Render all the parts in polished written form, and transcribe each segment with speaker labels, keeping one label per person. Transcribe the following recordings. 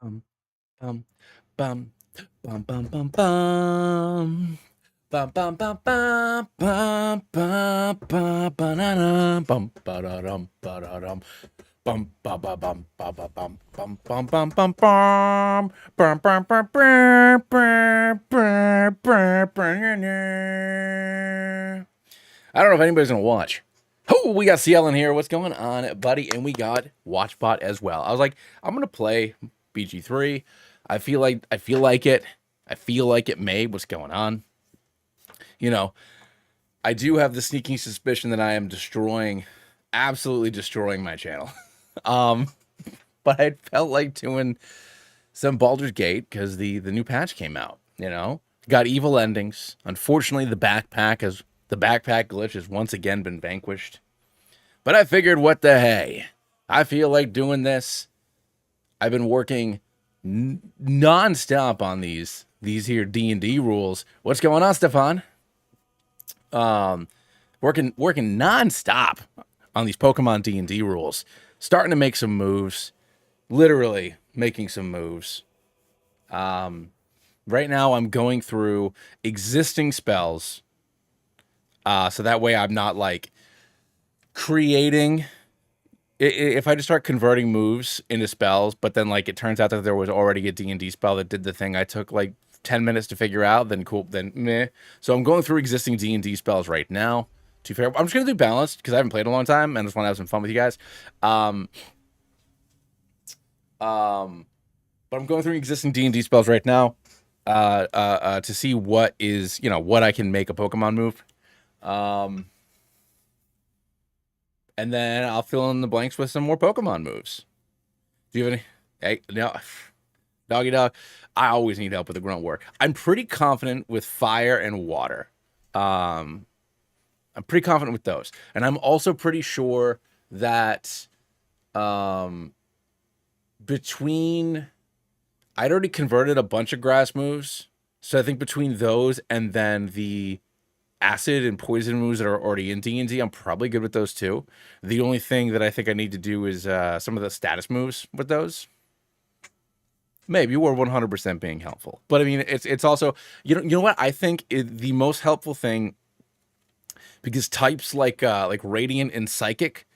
Speaker 1: Bum, bum, bum, bum, bum, bum, bum. Bum bum bum bum bum bum bum banana bum ba da dum bum ba ba bum ba ba bum bum bum bum bum bum bum bum bum bum. I don't know if anybody's gonna watch. Oh, we got CL in here. What's going on, buddy? And we got WatchBot as well. I was like, I'm gonna play BG3. I feel like it. I feel like it may. What's going on? You know, I do have the sneaking suspicion that I am absolutely destroying my channel. um, but I felt like doing some Baldur's Gate because the new patch came out. Got evil endings. Unfortunately, the backpack glitch has once again been vanquished. But I figured, what the hey? I feel like doing this. I've been working non-stop on these here D&D rules. What's going on, Stefan? Working non-stop on these Pokemon D&D rules. Starting to make some moves. Literally making some moves. Right now I'm going through existing spells. So that way I'm not like creating. If I just start converting moves into spells, but then like it turns out that there was already a D&D spell that did the thing I took like 10 minutes to figure out, then cool, then meh. So I'm going through existing D&D spells right now. To be fair, I'm just going to do balanced because I haven't played in a long time and I just want to have some fun with you guys. But I'm going through existing D&D spells right now to see what is, what I can make a Pokemon move. And then I'll fill in the blanks with some more Pokemon moves. Do you have any? Hey, no. Doggy dog. I always need help with the grunt work. I'm pretty confident with fire and water. I'm pretty confident with those. And I'm also pretty sure that between... I'd already converted a bunch of grass moves. So I think between those and then the acid and poison moves that are already in D&D, I'm probably good with those too. The only thing that I think I need to do is some of the status moves with those. Maybe we're 100% being helpful, but I mean it's also you know what I think the most helpful thing, because types like radiant and psychic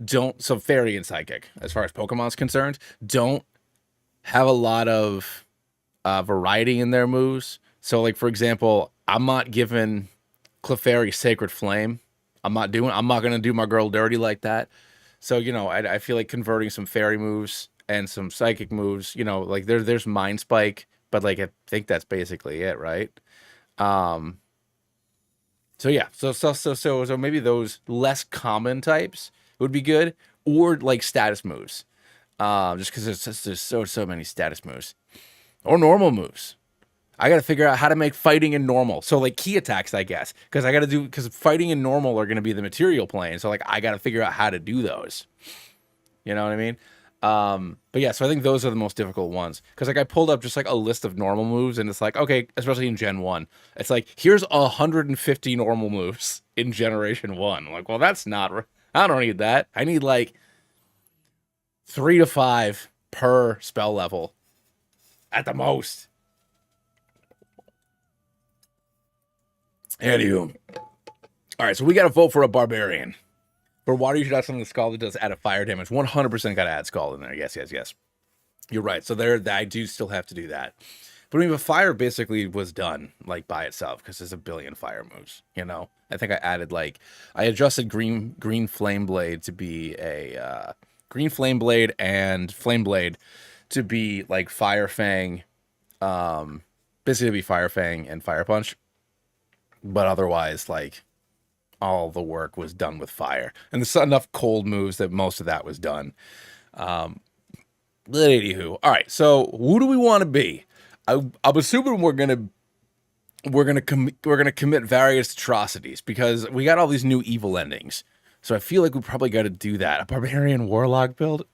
Speaker 1: don't, so fairy and psychic as far as Pokemon's concerned, don't have a lot of variety in their moves. So like for example, I'm not giving Clefairy Sacred Flame. I'm not gonna do my girl dirty like that. So I feel like converting some fairy moves and some psychic moves. Like there's Mind Spike, but like I think that's basically it, right? So yeah, so maybe those less common types would be good, or like status moves. Just because there's so many status moves, or normal moves. I got to figure out how to make fighting and normal. So like key attacks, I guess, because fighting and normal are going to be the material plane. So like I got to figure out how to do those. You know what I mean? But yeah, so I think those are the most difficult ones. Because like I pulled up just like a list of normal moves, and it's like, okay, especially in Gen 1, it's like, here's 150 normal moves in Generation 1. I'm like, well, that's not, I don't need that. I need like 3 to 5 per spell level at the most. Anywho. All right, so we got to vote for a barbarian. For water, you should have something with Scald that does add a fire damage. 100% got to add Scald in there. Yes. You're right. So I do still have to do that. But I mean, the fire basically was done like by itself because there's a billion fire moves. I think I adjusted green flame blade to be a green flame blade and flame blade to be like fire fang, basically to be fire fang and fire punch. But otherwise, like, all the work was done with fire. And there's enough cold moves that most of that was done. But anywho, all right, so who do we want to be? I'm assuming we're gonna commit various atrocities because we got all these new evil endings. So I feel like we probably got to do that. A barbarian warlock build.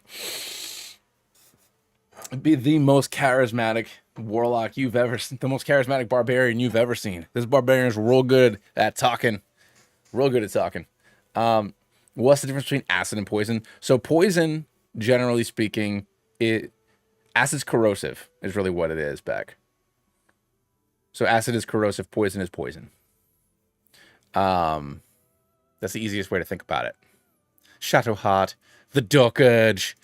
Speaker 1: It'd be the most charismatic warlock you've ever seen, the most charismatic barbarian you've ever seen. This barbarian's real good at talking. What's the difference between acid and poison? So poison, generally speaking, Acid's corrosive is really what it is, Beck. So acid is corrosive, poison is poison. That's the easiest way to think about it. Shadow Heart, the Dark Urge.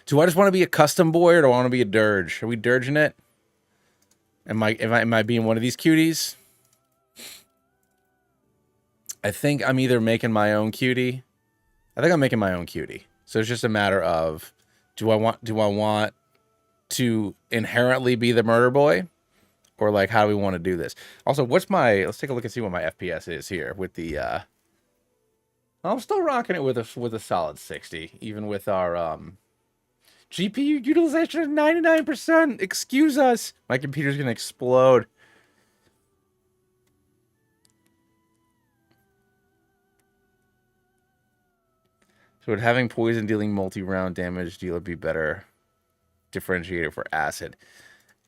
Speaker 1: Do I just want to be a custom boy or do I want to be a dirge? Are we dirging it? Am I being one of these cuties? I think I'm either making my own cutie. I think I'm making my own cutie. So it's just a matter of do I want to inherently be the murder boy? Or like how do we want to do this? Also, let's take a look and see what my FPS is here with the I'm still rocking it with a solid 60, even with our GPU utilization of 99%. Excuse us. My computer's gonna explode. So would having poison dealing multi-round damage dealer be better differentiator for acid?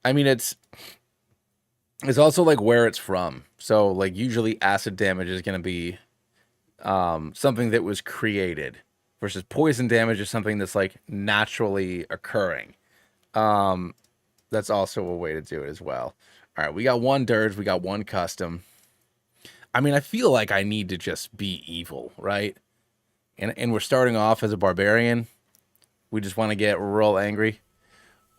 Speaker 1: I mean, it's also like where it's from. So like usually acid damage is going to be something that was created versus poison damage is something that's like naturally occurring. That's also a way to do it as well. All right, we got one dirge, we got one custom. I mean, I feel like I need to just be evil, right? And we're starting off as a barbarian. We just want to get real angry.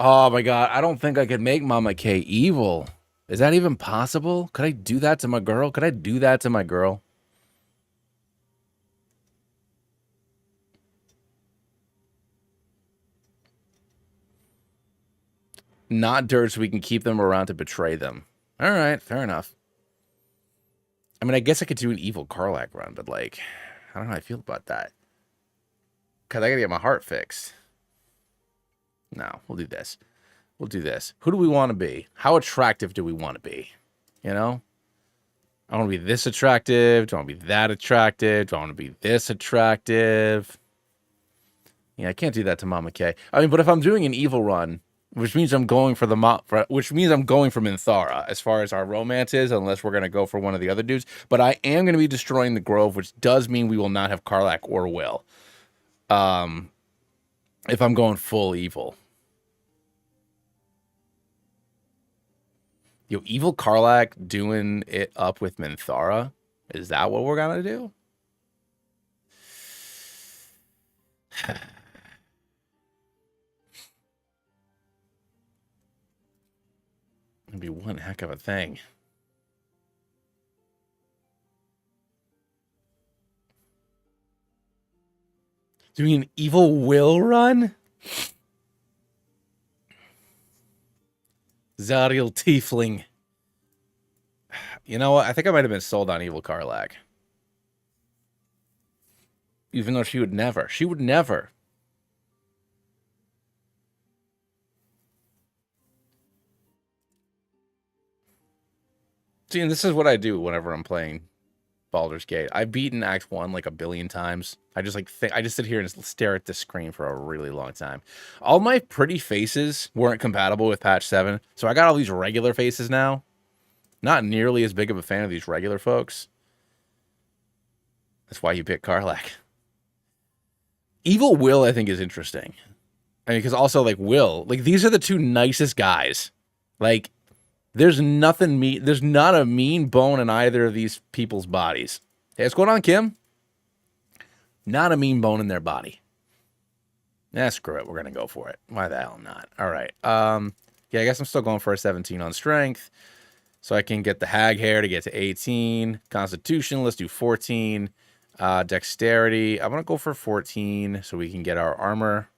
Speaker 1: Oh my god, I don't think I could make Mama K evil. Is that even possible? Could I do that to my girl? Could I do that to my girl? Not dirt so we can keep them around to betray them. All right, fair enough. I mean, I guess I could do an evil Karlach run, but like, I don't know how I feel about that. Because I gotta get my heart fixed. No, we'll do this. We'll do this. Who do we want to be? How attractive do we want to be? You know? I want to be this attractive. Do I want to be that attractive? Do I want to be this attractive? Yeah, I can't do that to Mama K. I mean, but if I'm doing an evil run, which means I'm going for which means I'm going for Minthara as far as our romance is, unless we're going to go for one of the other dudes. But I am going to be destroying the Grove, which does mean we will not have Karlach or Will. If I'm going full evil. Yo, evil Karlach doing it up with Minthara? Is that what we're going to do? It'd be one heck of a thing. Doing an evil Will run? Zariel Tiefling. You know what? I think I might have been sold on evil Karlach. Even though she would never. She would never. See, and this is what I do whenever I'm playing Baldur's Gate. I've beaten Act 1 like a billion times. I just I just sit here and stare at the screen for a really long time. All my pretty faces weren't compatible with patch 7, so I got all these regular faces now. Not nearly as big of a fan of these regular folks. That's why you pick Karlach. Evil Will, I think, is interesting. I mean, because also, like, Will, like, these are the two nicest guys. Like, there's nothing mean. There's not a mean bone in either of these people's bodies. Hey, what's going on, Kim? Not a mean bone in their body. Nah, screw it. We're going to go for it. Why the hell not? All right. Yeah, I guess I'm still going for a 17 on strength. So I can get the hag hair to get to 18. Constitution, let's do 14. Dexterity, I'm going to go for 14 so we can get our armor.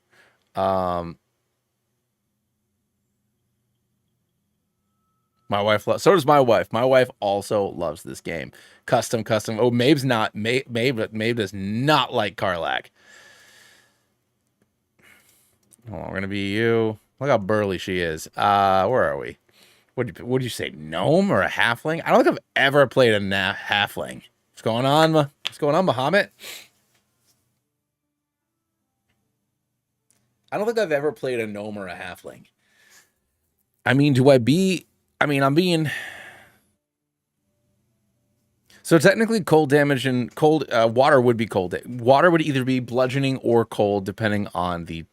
Speaker 1: My wife loves, so does my wife. My wife also loves this game. Custom. Oh, Mabe's not, Mabe does not like Karlach. Hold on, we're going to be you. Look how burly she is. Where are we? What'd you say, gnome or a halfling? I don't think I've ever played a halfling. What's going on? What's going on, Muhammad? I don't think I've ever played a gnome or a halfling. I mean, I'm being... So technically cold damage and cold... water would be cold. Water would either be bludgeoning or cold, depending on the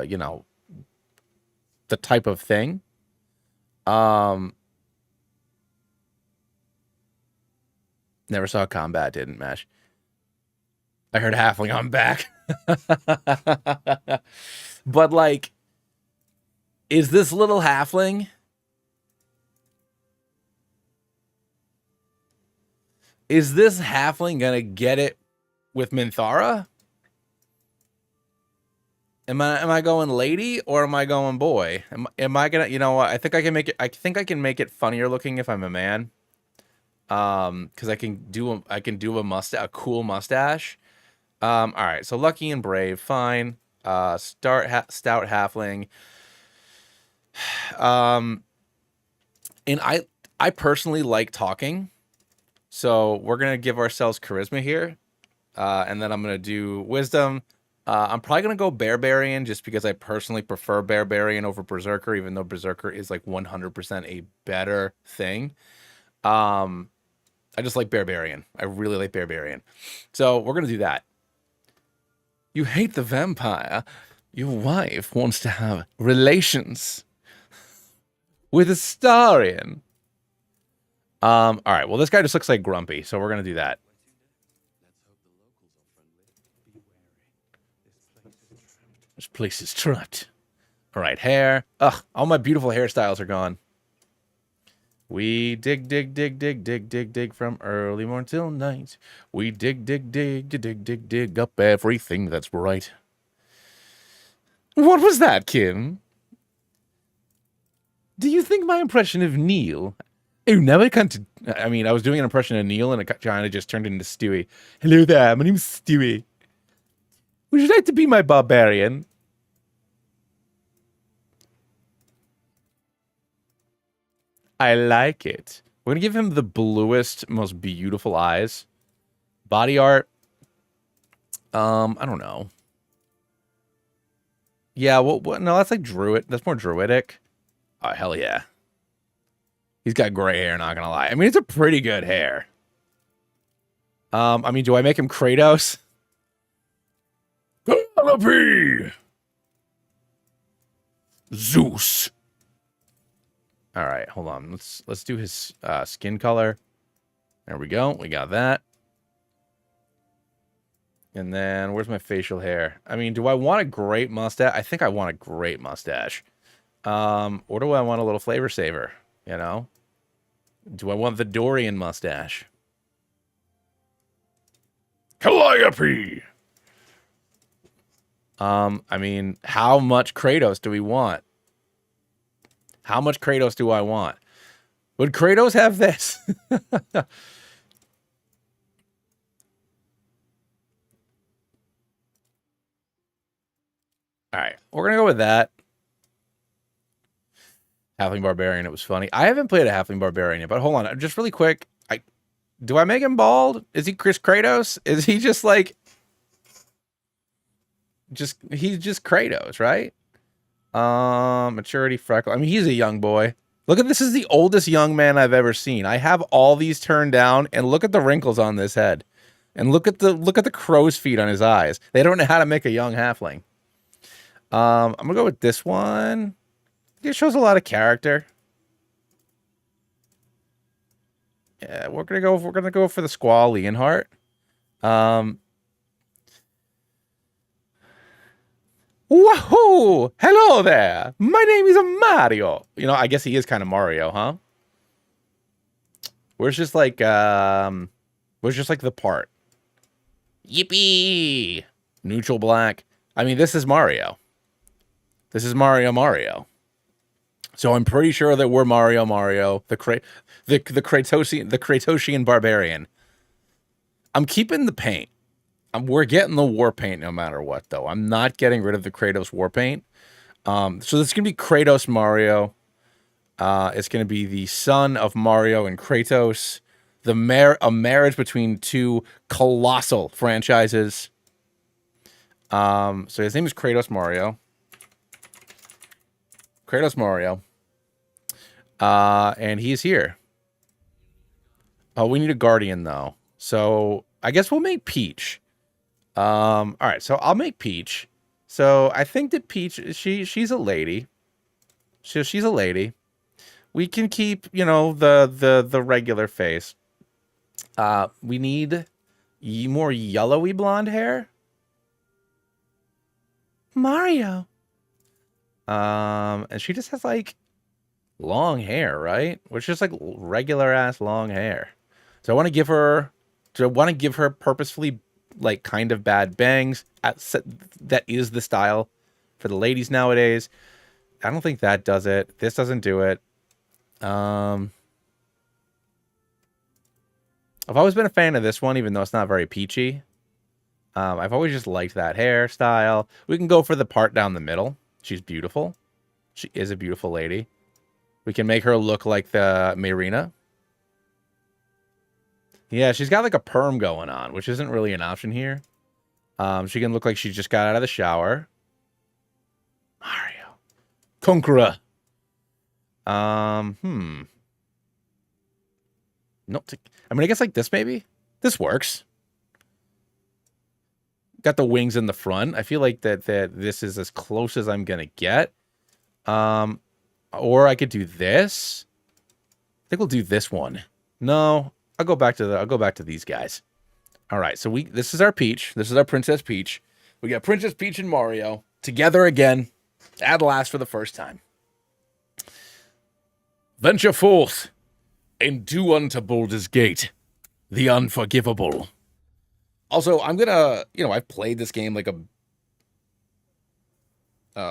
Speaker 1: you know, the type of thing. Never saw combat, didn't mesh. I heard halfling, I'm back. But like, is this little halfling? Is this halfling gonna get it with Minthara? Am I going lady or am I going boy? Am I gonna, you know what? I think I can make it funnier looking if I'm a man. Because I can do a mustache, a cool mustache. All right, so lucky and brave, fine. Stout halfling. And I personally like talking, so we're gonna give ourselves charisma here, and then I'm gonna do wisdom. I'm probably gonna go barbarian just because I personally prefer barbarian over berserker, even though berserker is like 100% a better thing. I just like barbarian. I really like barbarian. So we're gonna do that. You hate the vampire. Your wife wants to have relations with Astarion. All right. Well, this guy just looks like grumpy, so we're gonna do that. This place is trapped. All right, hair. Ugh, all my beautiful hairstyles are gone. We dig, dig, dig, dig, dig, dig, dig from early morn till night. We dig, dig, dig, dig, dig, dig, dig up everything that's bright. What was that, Kim? Do you think my impression of Neil? Oh, now I can't. I mean, I was doing an impression of Neil and it kind of just turned into Stewie. Hello there, my name's Stewie. Would you like to be my barbarian? I like it. We're gonna give him the bluest, most beautiful eyes. Body art. I don't know. Yeah, what? No, that's like druid. That's more druidic. Oh, hell yeah. He's got gray hair, not gonna lie. I mean, it's a pretty good hair. I mean, do I make him Kratos? Canopy! Zeus. All right, hold on. Let's do his skin color. There we go. We got that. And then where's my facial hair? I mean, do I want a great mustache? I think I want a great mustache. Or do I want a little flavor saver? You know? Do I want the Dorian mustache? Calliope! I mean, how much Kratos do we want? How much Kratos do I want? Would Kratos have this? All right, we're going to go with that. Halfling Barbarian, it was funny. I haven't played a Halfling Barbarian yet, but hold on. Just really quick. Do I make him bald? Is he Chris Kratos? Is he just like... He's just Kratos, right? Maturity, freckle. I mean, he's a young boy. Look at this. Is the oldest young man I've ever seen. I have all these turned down, and look at the wrinkles on this head, and look at the crow's feet on his eyes. They don't know how to make a young halfling. I'm gonna go with this one. It shows a lot of character. Yeah, we're gonna go for the Squall Leonhart. Woohoo! Hello there! My name is Mario. You know, I guess he is kind of Mario, huh? Where's just like the part? Yippee! Neutral black. I mean, this is Mario. This is Mario. So I'm pretty sure that we're Mario, the Kratosian barbarian. I'm keeping the paint. We're getting the war paint no matter what, though. I'm not getting rid of the Kratos war paint. So this is going to be Kratos Mario. It's going to be the son of Mario and Kratos. A marriage between two colossal franchises. So his name is Kratos Mario. And he's here. Oh, we need a guardian, though. So I guess we'll make Peach. All right, so I'll make Peach. So I think that Peach, she's a lady. She's a lady. We can keep, you know, the regular face. We need more yellowy blonde hair. Mario. And she just has like long hair, right? Which is like regular ass long hair. So I want to give her. Do I want to give her purposefully like kind of bad bangs? That is the style for the ladies nowadays. I don't think that does it. This doesn't do it. I've always been a fan of this one, even though it's not very peachy. I've always just liked that hairstyle. We can go for the part down the middle. She's beautiful. She is a beautiful lady. We can make her look like the Marina. Yeah, she's got like a perm going on, which isn't really an option here. She can look like she just got out of the shower. Mario. Conqueror. No, I mean, I guess like this maybe? This works. Got the wings in the front. I feel like that this is as close as I'm gonna get. Or I could do this. I think we'll do this one. No, I'll go back to these guys. All right, so this is our Peach. This is our Princess Peach. We got Princess Peach and Mario together again, at last for the first time. Venture forth and do unto Baldur's Gate the unforgivable. Also, I'm gonna, you know, I've played this game like a.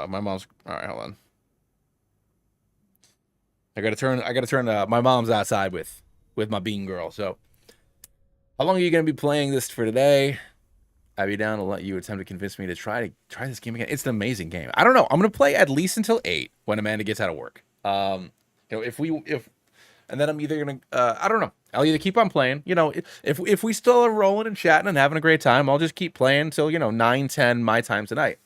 Speaker 1: My mom's. All right, hold on. I gotta turn. My mom's outside with my bean girl. So, how long are you gonna be playing this for today? I'd be down to let you attempt to convince me to try this game again. It's an amazing game. I don't know. I'm gonna play at least until 8 when Amanda gets out of work. You know, and then I'm either gonna, I don't know. I'll either keep on playing. You know, if we still are rolling and chatting and having a great time, I'll just keep playing until, you know, 9, 10 my time tonight.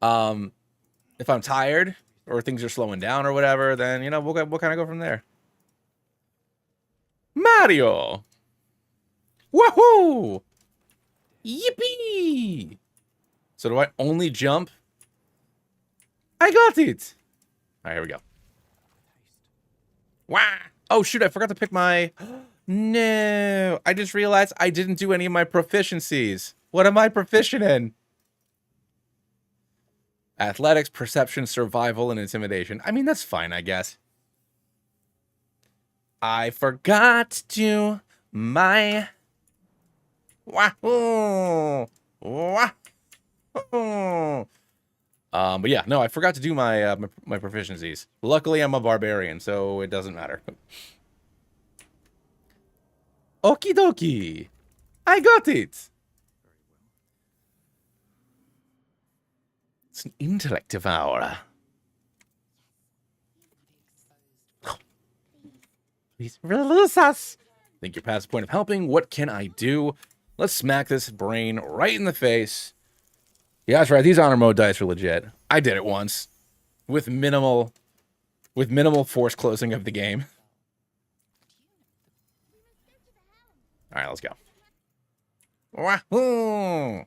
Speaker 1: If I'm tired or things are slowing down or whatever, then, you know, we'll kind of go from there. Mario. Woohoo! Yippee! So do I only jump? I got it. All right, here we go. Wow. Oh, shoot, I forgot to pick my... No, I just realized I didn't do any of my proficiencies. What am I proficient in? Athletics, perception, survival, and intimidation. I mean, that's fine, I guess. I forgot to do my... Wahoo! Wahoo! But yeah, no, I forgot to do my my proficiencies. Luckily, I'm a barbarian, so it doesn't matter. Okie dokie. I got it. It's an intellective hour. Please release us. Think you're past the point of helping. What can I do? Let's smack this brain right in the face. Yeah, that's right. These honor mode dice are legit. I did it once with minimal force closing of the game. All right, let's go. Wahoo!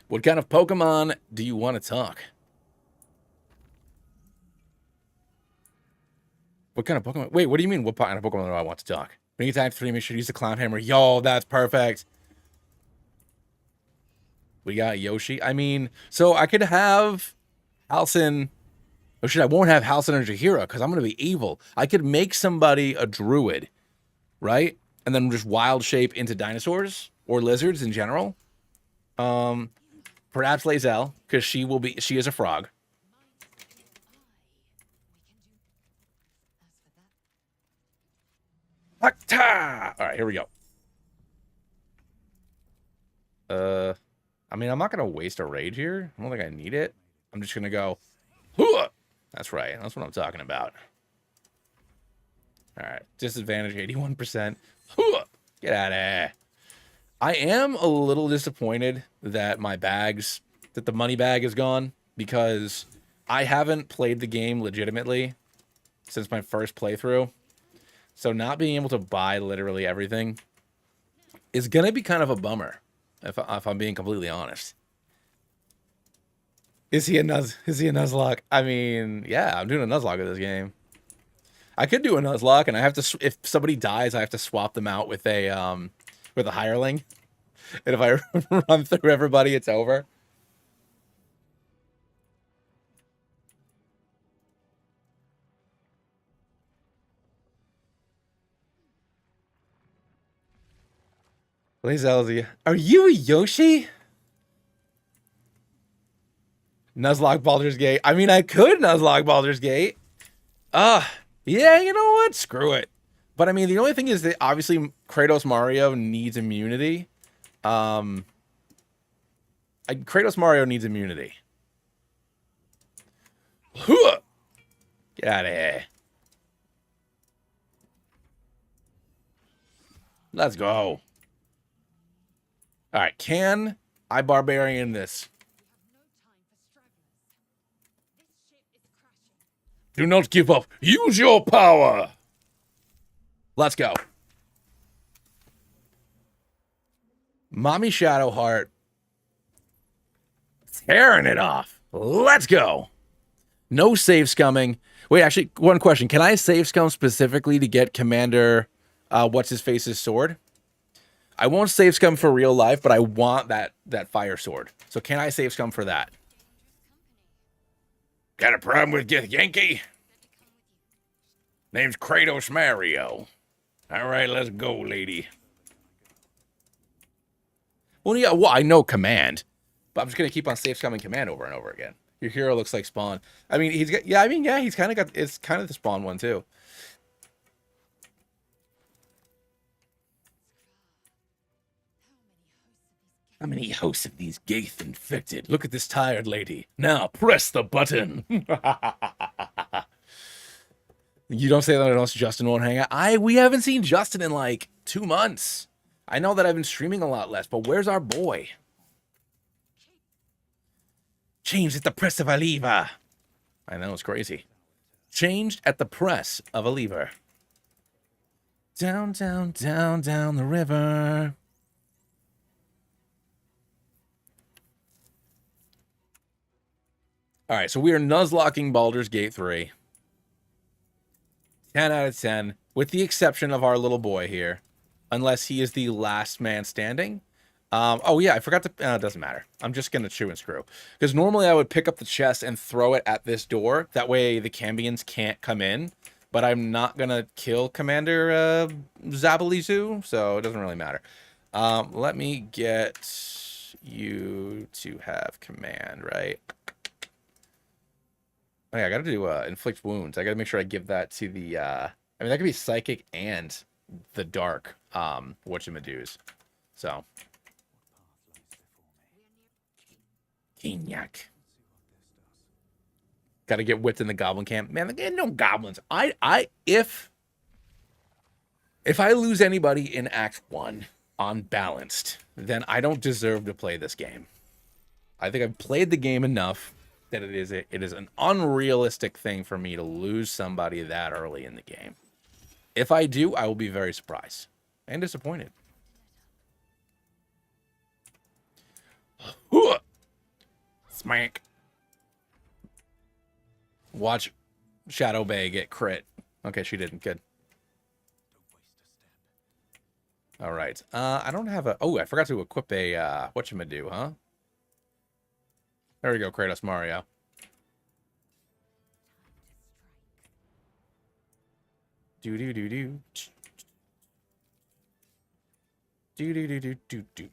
Speaker 1: What kind of Pokemon do you want to talk? What kind of Pokemon? Wait, what do you mean? What kind of Pokemon do I want to talk? When you attack 3, make sure to use the Clown Hammer. Yo, that's perfect. We got Yoshi. I mean, so I could have Halcyon. Or shit, I won't have Halcyon or Jahira because I'm going to be evil. I could make somebody a druid, right? And then just wild shape into dinosaurs or lizards in general. Perhaps Lae'zel, because she is a frog. All right, here we go. I mean, I'm not going to waste a rage here. I don't think I need it. I'm just going to go. Hooah! That's right. That's what I'm talking about. All right. Disadvantage 81%. Hooah! Get out of here. I am a little disappointed that that the money bag is gone because I haven't played the game legitimately since my first playthrough. So not being able to buy literally everything is going to be kind of a bummer, if I'm being completely honest. Is he a Nuzlocke? I mean, yeah, I'm doing a Nuzlocke in this game. I could do a Nuzlocke, and I have to. If somebody dies, I have to swap them out with a hireling. And if I run through everybody, it's over. Please, Elsie. Are you a Yoshi? Nuzlocke Baldur's Gate. I mean, I could Nuzlocke Baldur's Gate. Yeah, you know what? Screw it. But I mean, the only thing is that obviously Kratos Mario needs immunity. Kratos Mario needs immunity. Get out of here. Let's go. All right, can I barbarian this? Do not give up. Use your power. Let's go. Mommy Shadowheart. Tearing it off. Let's go. No save scumming. Wait, actually, one question. Can I save scum specifically to get Commander What's-His-Face's sword? I won't save scum for real life, but I want that fire sword. So can I save scum for that? Got a problem with Yankee? Name's Kratos Mario. All right, let's go, lady. Well, yeah, well, I know command, but I'm just gonna keep on safe scumming command over and over again. Your hero looks like Spawn. I mean, he's got, yeah, he's kind of got, it's kind of the Spawn one too. How many hosts of these Gaith infected? Look at this tired lady. Now press the button. You don't say that unless Justin won't hang out. We haven't seen Justin in like 2 months. I know that I've been streaming a lot less, but where's our boy? Changed at the press of a lever. I know, it's crazy. Changed at the press of a lever. Down, down, down, down the river. All right, so we are Nuzlocking Baldur's Gate 3. 10 out of 10, with the exception of our little boy here. Unless he is the last man standing. Oh, yeah, I forgot to... it doesn't matter. I'm just going to chew and screw. Because normally I would pick up the chest and throw it at this door. That way the Cambions can't come in. But I'm not going to kill Commander Zabalizu, so it doesn't really matter. Let me get you to have command, right? Oh, yeah, I got to do inflict wounds. I got to make sure I give that to the... I mean, that could be psychic and the dark whatchamadoos. So... Cognac. Got to get whipped in the goblin camp. Man, there ain't no goblins. If I lose anybody in Act 1 unbalanced, then I don't deserve to play this game. I think I've played the game enough that it is an unrealistic thing for me to lose somebody that early in the game. If I do, I will be very surprised and disappointed. Smack. Watch Shadow Bay get crit. Okay, she didn't. Good. All right. I don't have a... Oh, I forgot to equip a... whatchamadoo, huh? There we go, Kratos Mario. Do-do-do-do. Do-do-do-do-do-do.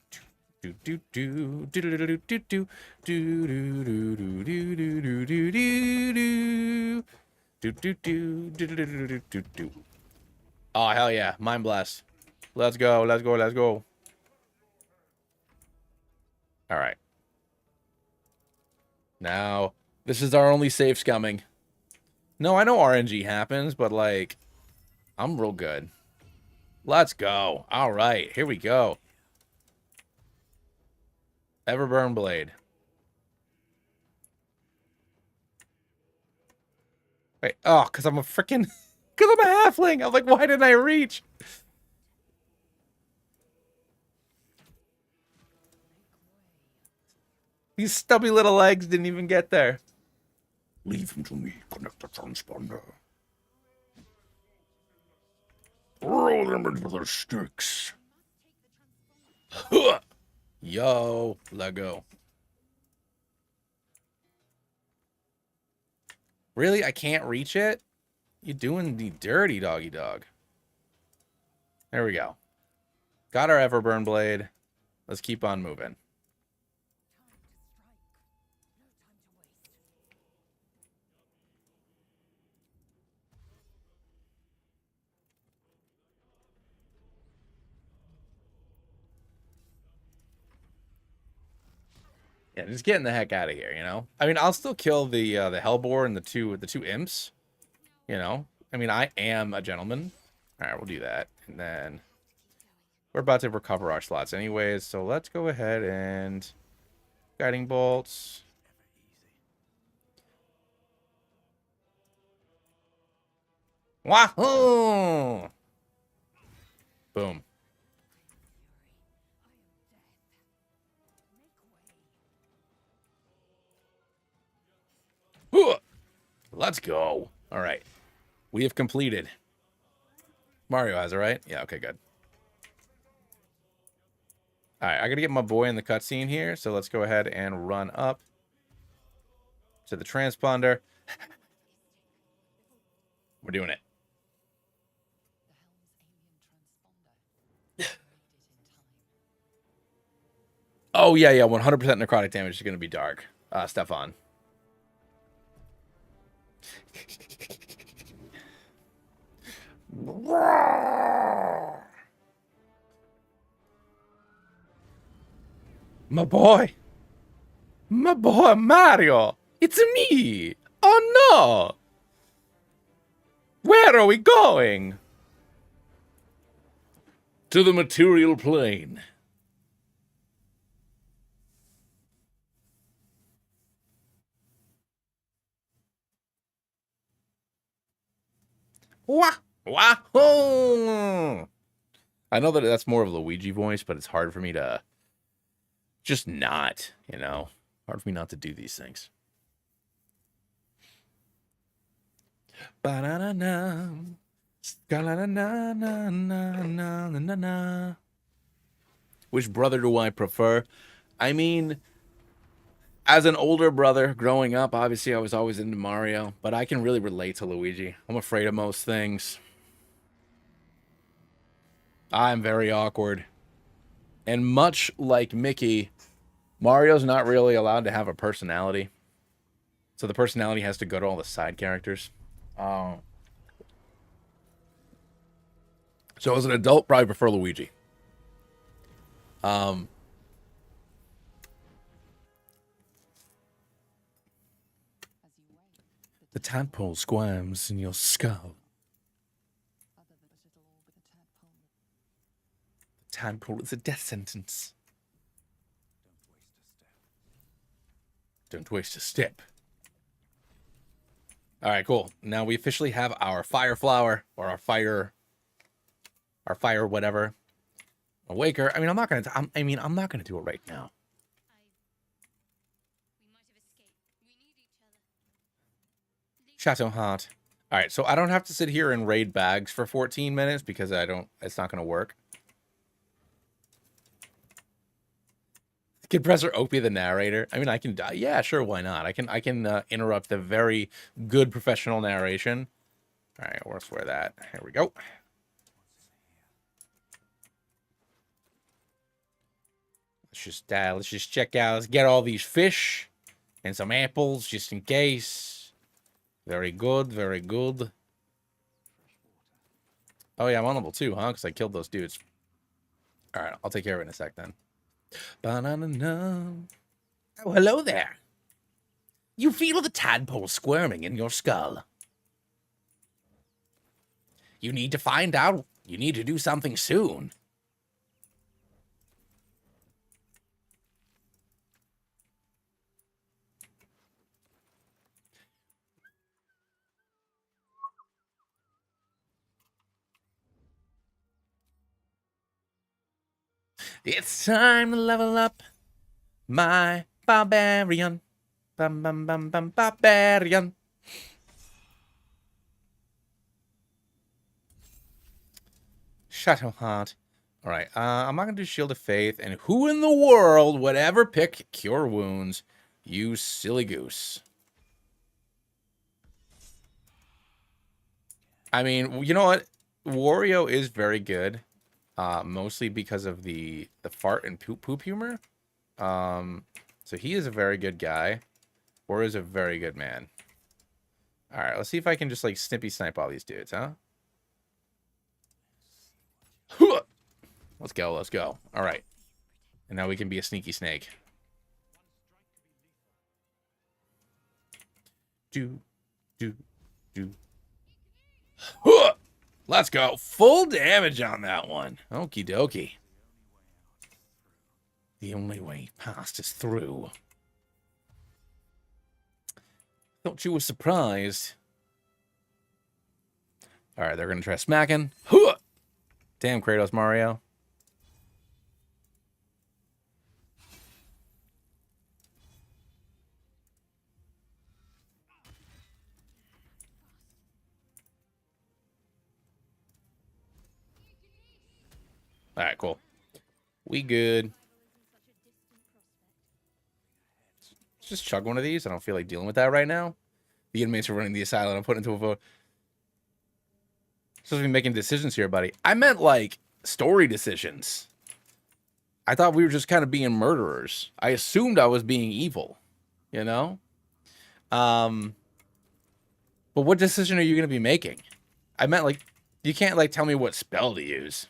Speaker 1: Oh, hell yeah. Mind blast. Let's go, let's go, let's go. All right. Now, this is our only safe scumming. No, I know RNG happens, but like, I'm real good. Let's go. All right, here we go. Everburn Blade. Wait, oh, because I'm a freaking... Because I'm a halfling. I'm like, why didn't I reach? These stubby little legs didn't even get there. Leave him to me. Connect the transponder. Throw them into the sticks. Yo, Lego. Really? I can't reach it? You doing the dirty doggy dog. There we go. Got our Everburn blade. Let's keep on moving. Yeah, just getting the heck out of here, you know? I mean, I'll still kill the Hellboar and the two imps, you know? I mean, I am a gentleman. All right, we'll do that. And then we're about to recover our slots anyways, so let's go ahead and guiding bolts. Wahoo! Boom. Let's go. All right. We have completed. Mario has it, right? Yeah, okay, good. All right, I got to get my boy in the cutscene here, so let's go ahead and run up to the transponder. We're doing it. Oh, yeah, 100% necrotic damage is going to be dark. Stefan. My boy Mario, it's me. Oh no, where are we going? To the material plane. Wah, wahoo! I know that that's more of a Luigi voice, but it's hard for me to just not, you know, hard for me not to do these things. Ba-na-na-na. Which brother do I prefer? I mean, as an older brother growing up, obviously I was always into Mario, but I can really relate to Luigi. I'm afraid of most things. I'm very awkward. And much like Mickey, Mario's not really allowed to have a personality. So the personality has to go to all the side characters. So as an adult, probably prefer Luigi. The tadpole squirms in your skull. The tadpole is a death sentence. Don't waste a step. All right, cool. Now we officially have our fire flower or our fire whatever. Awaker. I mean, I'm not gonna do it right now. Chateau Haunt. All right, so I don't have to sit here and raid bags for 14 minutes because it's not gonna work. Can Professor Oak be the narrator? I mean, I can. Yeah, sure. Why not? I can interrupt the very good professional narration. All right, we'll swear that. Here we go. Let's just check out. Let's get all these fish and some apples just in case. Very good. Very good. Oh yeah, I'm on level 2, huh? Because I killed those dudes. All right, I'll take care of it in a sec then. Ba-na-na-na. Oh, hello there. You feel the tadpole squirming in your skull. You need to find out. You need to do something soon. It's time to level up my Barbarian. Bum, bum, bum, bum, barbarian. Shadowheart. All right, I'm not going to do Shield of Faith. And who in the world would ever pick Cure Wounds? You silly goose. I mean, you know what? Wario is very good, mostly because of the fart and poop humor. So he is a very good guy. Wario's a very good man. All right, let's see if I can just, like, snippy snipe all these dudes, huh? Let's go, let's go. All right. And now we can be a sneaky snake. Do. Let's go. Full damage on that one. Okie dokie. The only way past is through. Thought you were surprised. All right, they're going to try smacking. Damn, Kratos, Mario. All right, cool. We good. Let's just chug one of these. I don't feel like dealing with that right now. The inmates are running the asylum. I'm putting into a vote. Supposed to be making decisions here, buddy. I meant, like, story decisions. I thought we were just kind of being murderers. I assumed I was being evil, you know? But what decision are you going to be making? I meant, like, you can't, like, tell me what spell to use.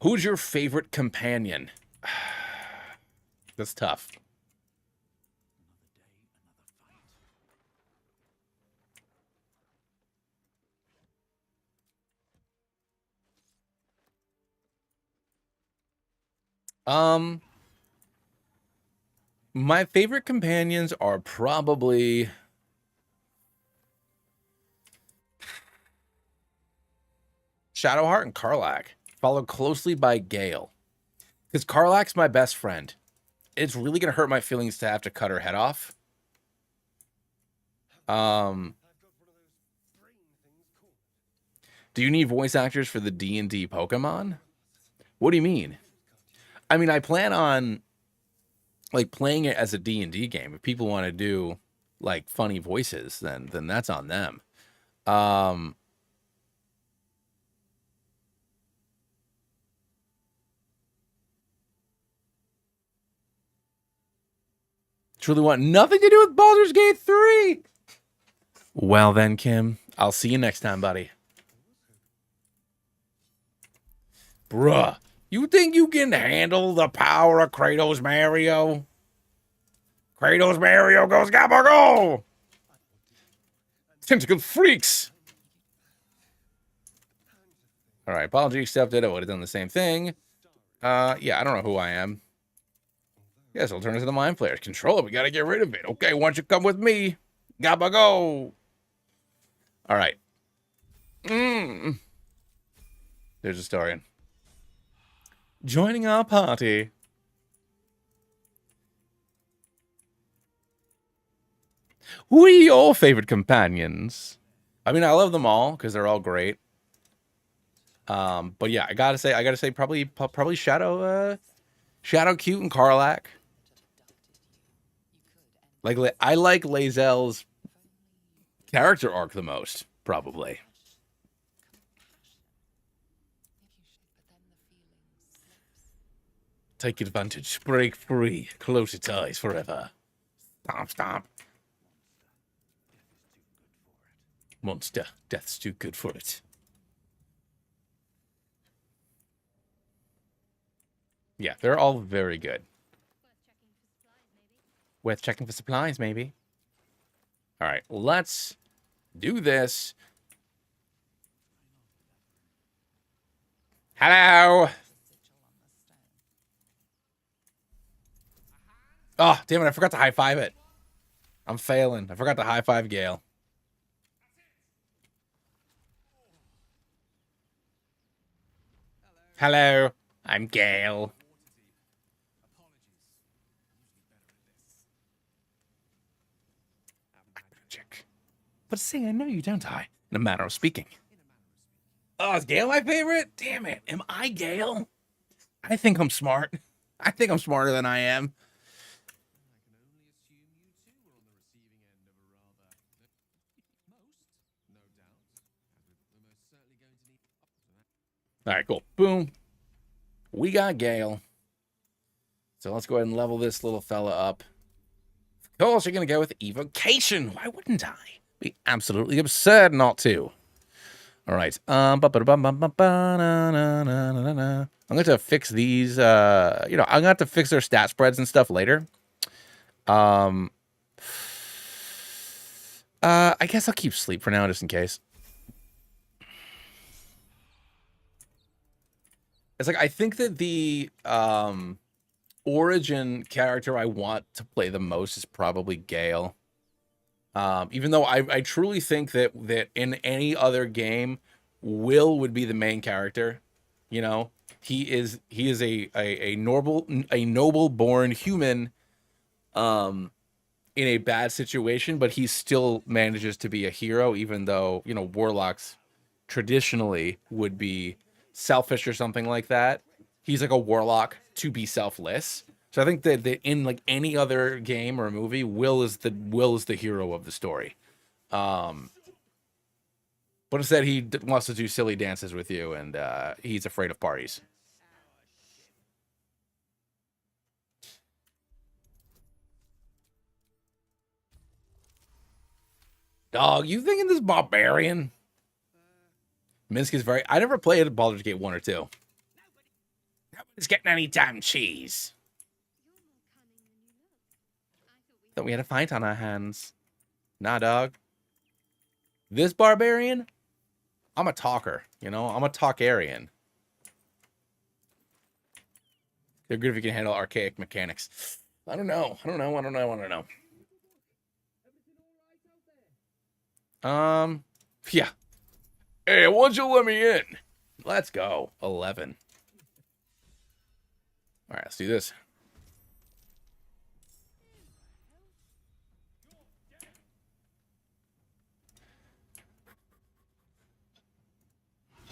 Speaker 1: Who's your favorite companion? That's tough. My favorite companions are probably Shadowheart and Karlach, followed closely by Gale. Because Karlach's my best friend. It's really going to hurt my feelings to have to cut her head off. Do you need voice actors for the D&D Pokemon? What do you mean? I mean, I plan on, like, playing it as a D&D game. If people want to do, like, funny voices, then that's on them. Truly want nothing to do with Baldur's Gate 3. Well then, Kim, I'll see you next time, buddy. Bruh, you think you can handle the power of Kratos Mario? Kratos Mario goes gabago! Tentacle freaks! Alright, apologies, stepped it. I would have done the same thing. Yeah, I don't know who I am. Yes, I'll turn it to the Mind Flayers. Control it, we gotta get rid of it. Okay, why don't you come with me? Gabago! Alright. There's a historian. Joining our party. Who are your favorite companions? I mean, I love them all because they're all great. But yeah, I gotta say, probably Shadow Cute and Karlach. Like, I like Lae'zel's character arc the most, probably. Take advantage, break free, close its eyes forever. Stomp, stomp. Monster, death's too good for it. Yeah, they're all very good. Worth checking for supplies, maybe. All right, let's do this. Hello. Oh, damn it, I forgot to high-five it. I'm failing. I forgot to high-five Gale. Hello, I'm Gale. But say I know you, don't I? In a manner of speaking. Oh, is Gale my favorite? Damn it. Am I Gale? I think I'm smart. I think I'm smarter than I am. All right, cool. Boom. We got Gale. So let's go ahead and level this little fella up. Of course, you're going to go with evocation. Why wouldn't I? Be absolutely absurd not to. All right. I'm going to fix these. I'm going to have to fix their stat spreads and stuff later. I guess I'll keep sleep for now, just in case. It's like I think that the origin character I want to play the most is probably Gale. Even though I truly think that in any other game, Will would be the main character. You know, he is a noble born human, in a bad situation, but he still manages to be a hero, even though, you know, warlocks traditionally would be selfish or something like that. He's like a warlock to be selfless. So I think that in like any other game or movie, Will is the hero of the story. But instead he wants to do silly dances with you, and he's afraid of parties. Dog, you thinking this barbarian? Minsk is very... I never played Baldur's Gate 1 or 2. Nobody's getting any damn cheese. Thought we had a fight on our hands. Nah, dog. This barbarian? I'm a talker, you know? I'm a talkarian. They're good if you can handle archaic mechanics. I don't know. Yeah. Hey, why don't you let me in? Let's go. 11. All right, let's do this.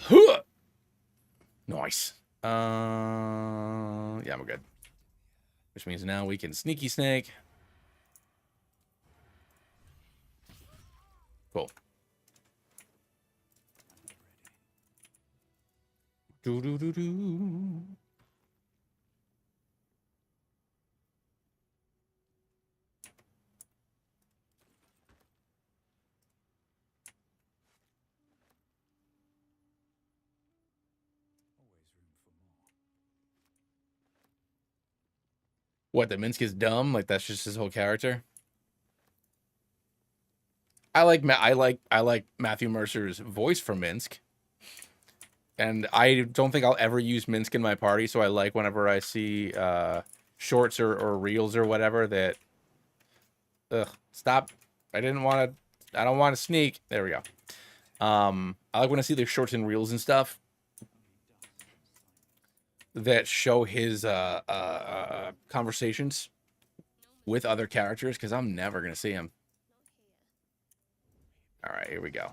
Speaker 1: Huh! Nice. Yeah, we're good. Which means now we can sneaky snake. Cool. Do do do do. What, that Minsk is dumb? Like that's just his whole character? I like Matthew Mercer's voice for Minsk. And I don't think I'll ever use Minsk in my party, so I like whenever I see shorts or reels or whatever that... Ugh, stop. I don't want to sneak. There we go. I like when I see the shorts and reels and stuff that show his conversations with other characters, because I'm never going to see him. All right, here we go.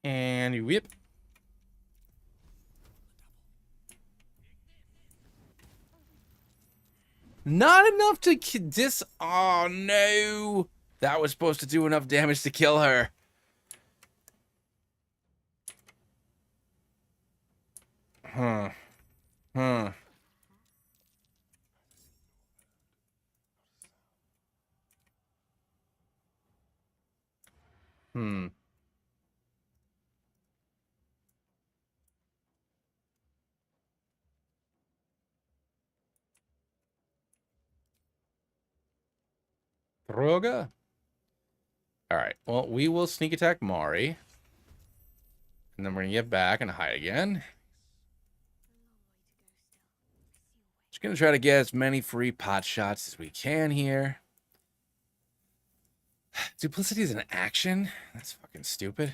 Speaker 1: And you whip. Not enough to dis... Oh, no. That was supposed to do enough damage to kill her. Huh. Huh. Hmm. Droga. All right. Well, we will sneak attack Mari. And then we're going to get back and hide again. Just going to try to get as many free pot shots as we can here. Duplicity is an action? That's fucking stupid.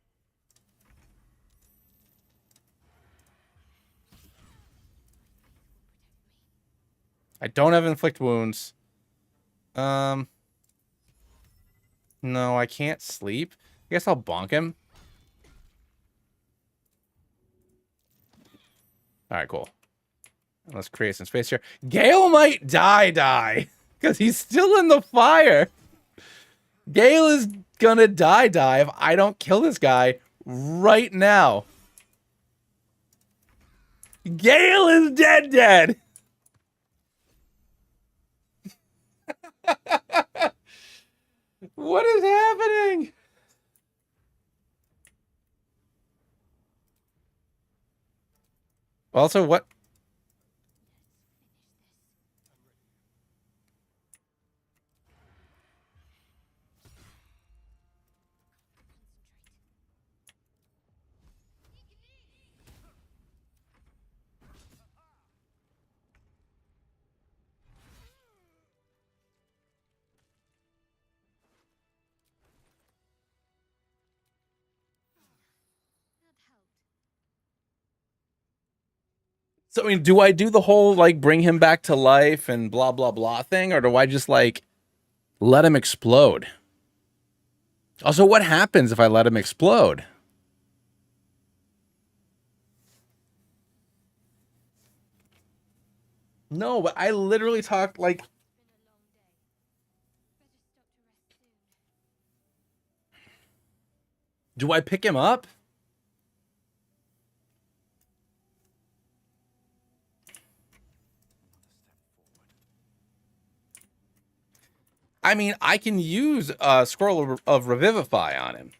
Speaker 1: I don't have inflict wounds. No, I can't sleep. I guess I'll bonk him. All right, cool. Let's create some space here. Gale might die. Because he's still in the fire. Gale is gonna die if I don't kill this guy right now. Gale is dead. What is happening? Also, what? So, I mean, do I do the whole, like, bring him back to life and blah, blah, blah thing? Or do I just, like, let him explode? Also, what happens if I let him explode? No, but I literally talked, like... Do I pick him up? I mean, I can use a Scroll of Revivify on him.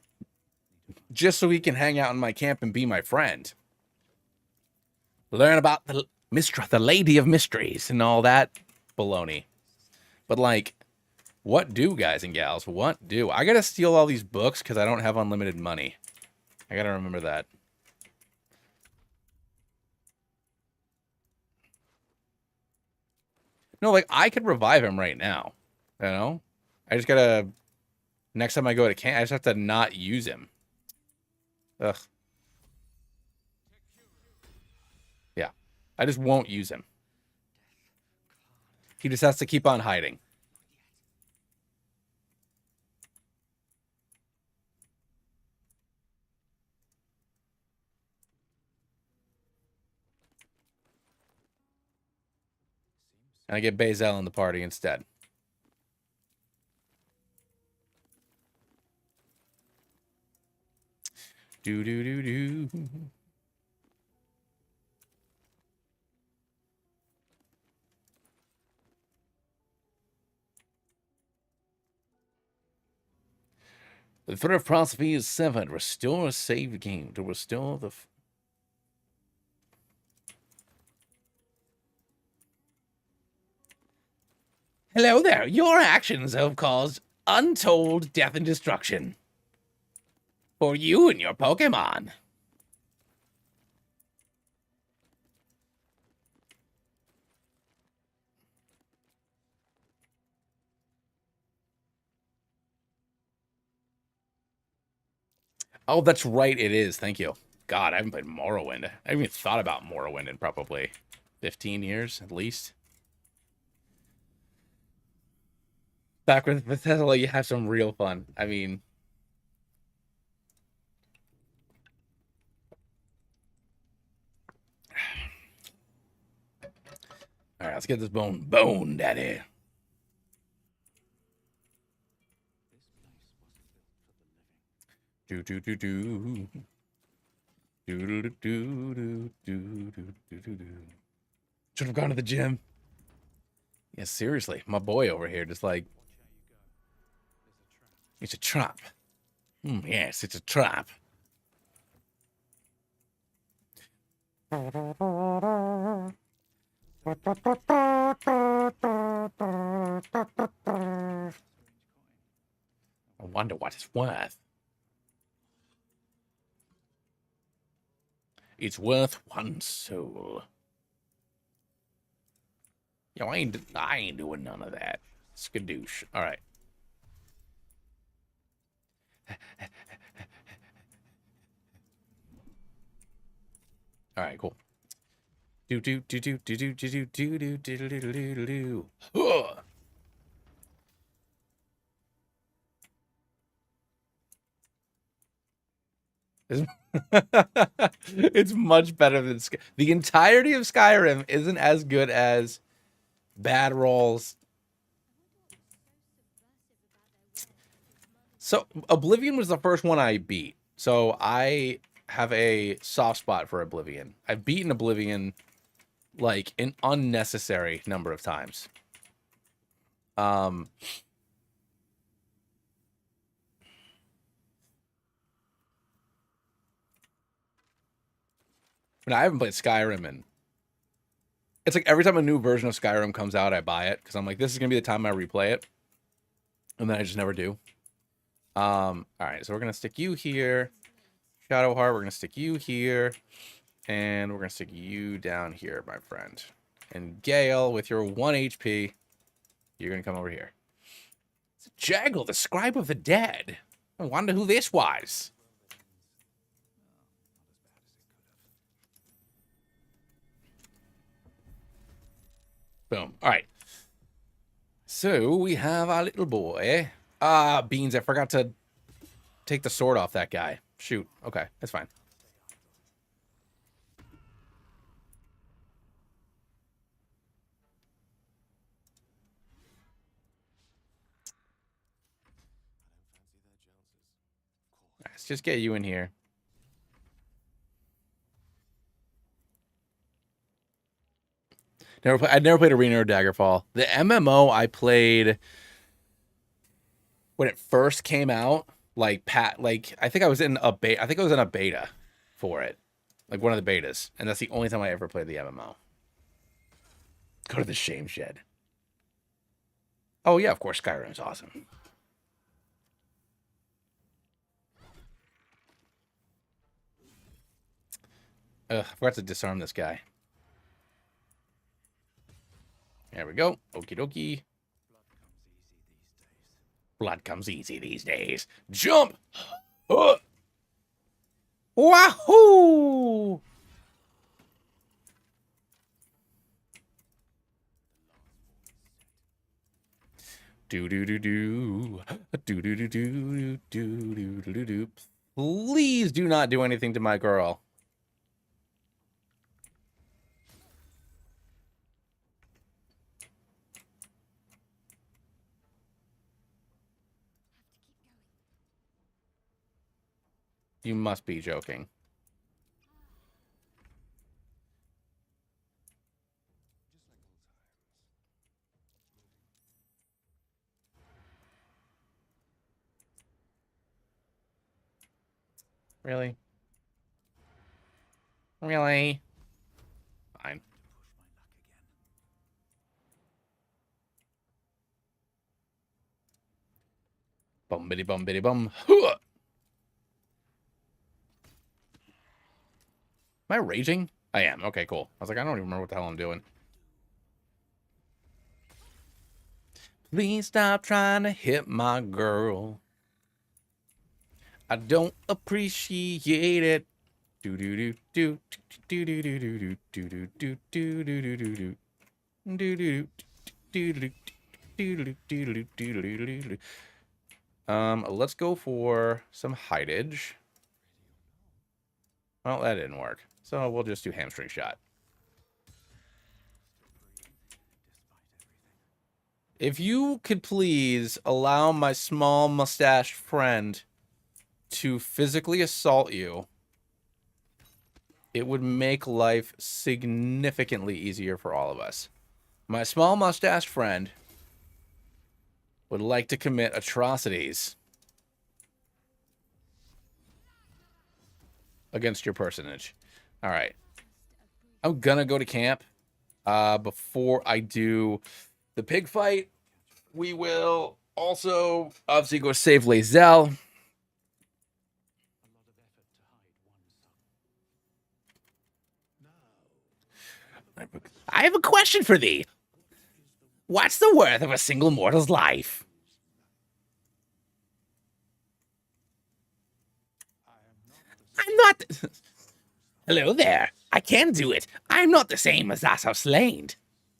Speaker 1: Just so he can hang out in my camp and be my friend. Learn about the Lady of Mysteries and all that baloney. But, like, what do, guys and gals? What do? I gotta steal all these books because I don't have unlimited money. I gotta remember that. No, like, I could revive him right now. You know? I just gotta... Next time I go to camp, I just have to not use him. Ugh. Yeah. I just won't use him. He just has to keep on hiding. And I get Bazel in the party instead. Do. The threat of philosophy is 7. Restore a save game to restore the... Hello there. Your actions have caused untold death and destruction. For you and your Pokemon. Oh, that's right, it is. Thank you. God, I haven't played Morrowind. I haven't even thought about Morrowind in probably 15 years, at least. Back with Bethesda, you have some real fun. I mean... Alright, let's get this bone, daddy. Do. Should have gone to the gym. Yeah, seriously. My boy over here just like... It's a trap. Yes, it's a trap. I wonder what it's worth. It's worth 1 soul. Yo, I ain't doing none of that. Skadoosh. All right. All right, cool. Do do do do do do do do do do do do do do do. It's much better than the entirety of Skyrim isn't as good as bad rolls. So Oblivion was the first one I beat. So I have a soft spot for Oblivion. I've beaten Oblivion like an unnecessary number of times. And I haven't played Skyrim, and it's like every time a new version of Skyrim comes out, I buy it because I'm like, this is gonna be the time I replay it, and then I just never do. All right, so we're gonna stick you here, Shadowheart. We're gonna stick you here, and we're gonna stick you down here, my friend. And Gale, with your 1 HP, you're gonna come over here. It's Jaggle, the Scribe of the Dead. I wonder who this was. Boom. All right. So we have our little boy. Beans, I forgot to take the sword off that guy. Shoot. Okay, that's fine. Let's just get you in here. I'd never played Arena or Daggerfall. The MMO I played when it first came out, like I think I was in a beta. I think I was in a beta for it, like one of the betas, and that's the only time I ever played the MMO. Go to the shame shed. Oh yeah, of course, Skyrim's awesome. Ugh, I forgot to disarm this guy. There we go. Okie dokie. Blood comes easy these days. Jump! Wahoo! Do do do do do do do do do do do do. Please do not do anything to my girl. You must be joking. Really? Really? Fine. Bum bitty bum bitty bum. Am I raging? I am. Okay, cool. I was like, I don't even remember what the hell I'm doing. Please stop trying to hit my girl. I don't appreciate it. Do do do do do do do do do do do do do do do do do do do. Let's go for some hidage. Well, that didn't work. So we'll just do hamstring shot. If you could please allow my small mustached friend to physically assault you, it would make life significantly easier for all of us. My small mustached friend would like to commit atrocities against your personage. All right. I'm gonna go to camp. Before I do the pig fight, we will also obviously go save Lae'zel. I have a question for thee. What's the worth of a single mortal's life? I'm not... Hello there. I can do it. I am not the same as that of slain.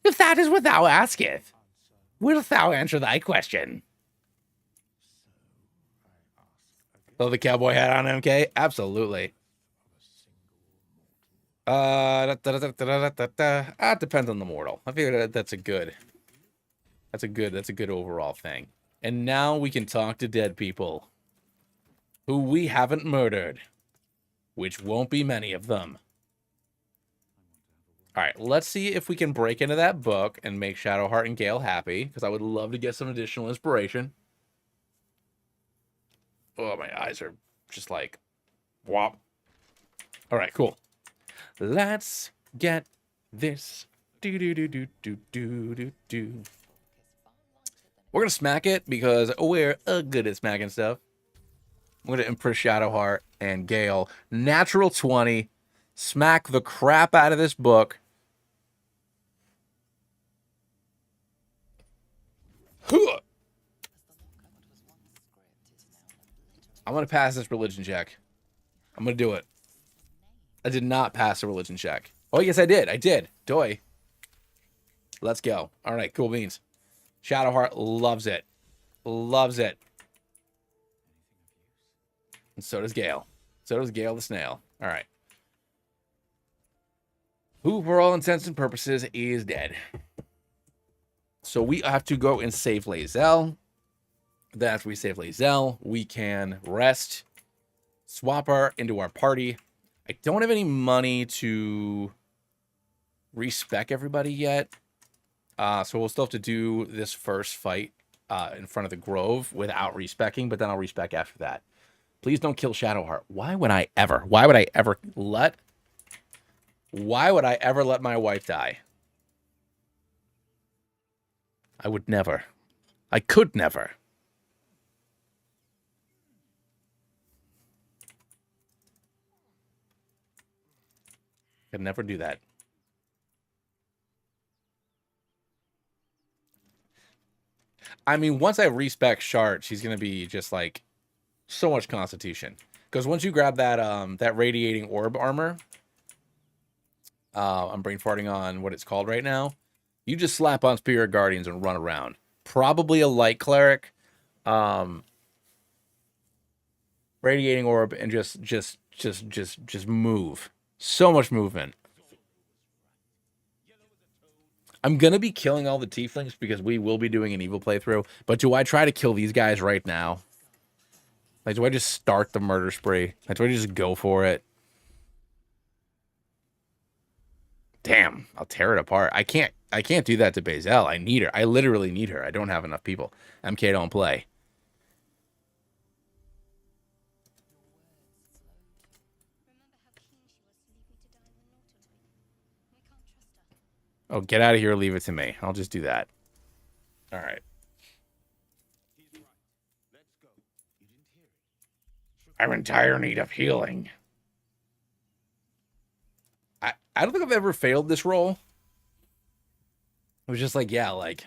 Speaker 1: If that is what thou asketh, wilt thou answer thy question? Oh, the cowboy hat on MK? Absolutely. It depends on the mortal. I figure that's a good overall thing. And now we can talk to dead people who we haven't murdered, which won't be many of them. All right, let's see if we can break into that book and make Shadowheart and Gale happy, because I would love to get some additional inspiration. Oh, my eyes are just like, whop. All right, cool. Let's get this. We're going to smack it because we're good at smacking stuff. I'm going to impress Shadowheart and Gale. Natural 20. Smack the crap out of this book. I'm going to pass this religion check. I'm going to do it. I did not pass a religion check. Oh, yes, I did. I did. Doy. Let's go. All right, cool beans. Shadowheart loves it. Loves it. And so does Gale. So does Gale the snail. All right. Who, for all intents and purposes, is dead. So we have to go and save Lae'zel. Then after we save Lae'zel, we can rest, swap her into our party. I don't have any money to respec everybody yet. So we'll still have to do this first fight in front of the Grove without respecking, but then I'll respec after that. Please don't kill Shadowheart. Why would I ever let my wife die? I would never. I could never. Could never do that. I mean, once I respec Shart, she's gonna be just like so much constitution. Because once you grab that that radiating orb armor, I'm brain farting on what it's called right now. You just slap on Spirit Guardians and run around. Probably a light cleric, radiating orb, and just move. So much movement. I'm going to be killing all the tieflings because we will be doing an evil playthrough. But do I try to kill these guys right now? Like, do I just start the murder spree? Like, do I just go for it? Damn, I'll tear it apart. I can't do that to Bazel. I need her. I literally need her. I don't have enough people. MK don't play. Oh, get out of here. Leave it to me. I'll just do that. All right. I'm in dire need of healing. I don't think I've ever failed this roll. It was just like, yeah, like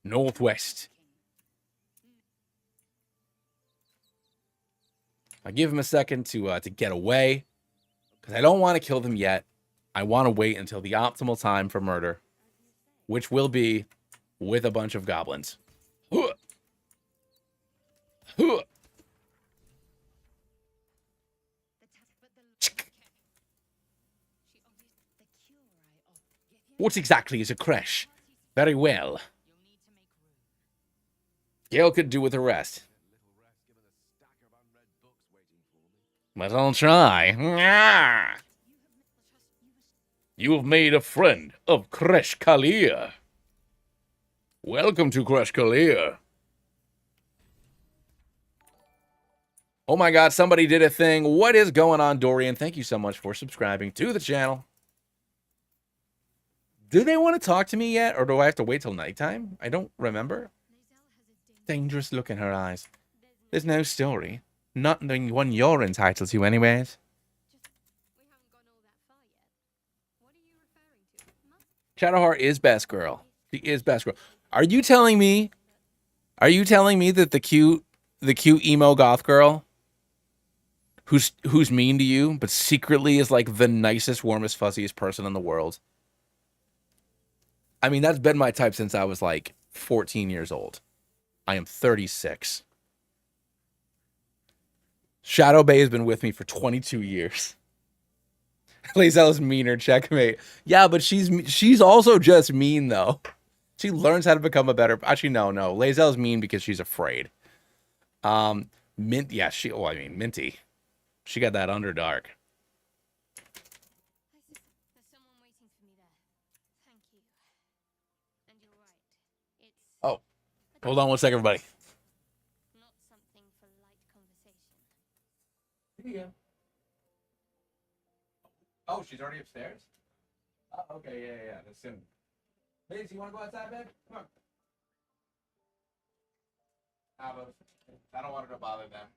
Speaker 1: northwest. I give him a second to get away because I don't want to kill them yet. I want to wait until the optimal time for murder, which will be with a bunch of goblins. What exactly is a creche? Very well. Gale could do with the rest. But I'll try. You have made a friend of Kresh Kalir. Welcome to Kresh Kalir. Oh my god, somebody did a thing. What is going on, Dorian? Thank you so much for subscribing to the channel. Do they want to talk to me yet, or do I have to wait till nighttime? I don't remember. Dangerous look in her eyes. There's no story. Not the one you're entitled to anyways. Shadowheart is best girl. She is best girl. Are you telling me that the cute emo goth girl who's mean to you, but secretly is like the nicest, warmest, fuzziest person in the world. I mean, that's been my type since I was like 14 years old. I am 36. Shadow Bay has been with me for 22 years. Lae'zel's meaner, checkmate. Yeah, but she's also just mean though. She learns how to become a better. Actually, no. Lae'zel's mean because she's afraid. Yeah, Minty. She got that Underdark. Oh, hold on one second, everybody. Yeah. Oh, she's already upstairs? Oh, okay, yeah. That's soon. Liz, you want to go outside, babe? Come on. I don't want her to bother them.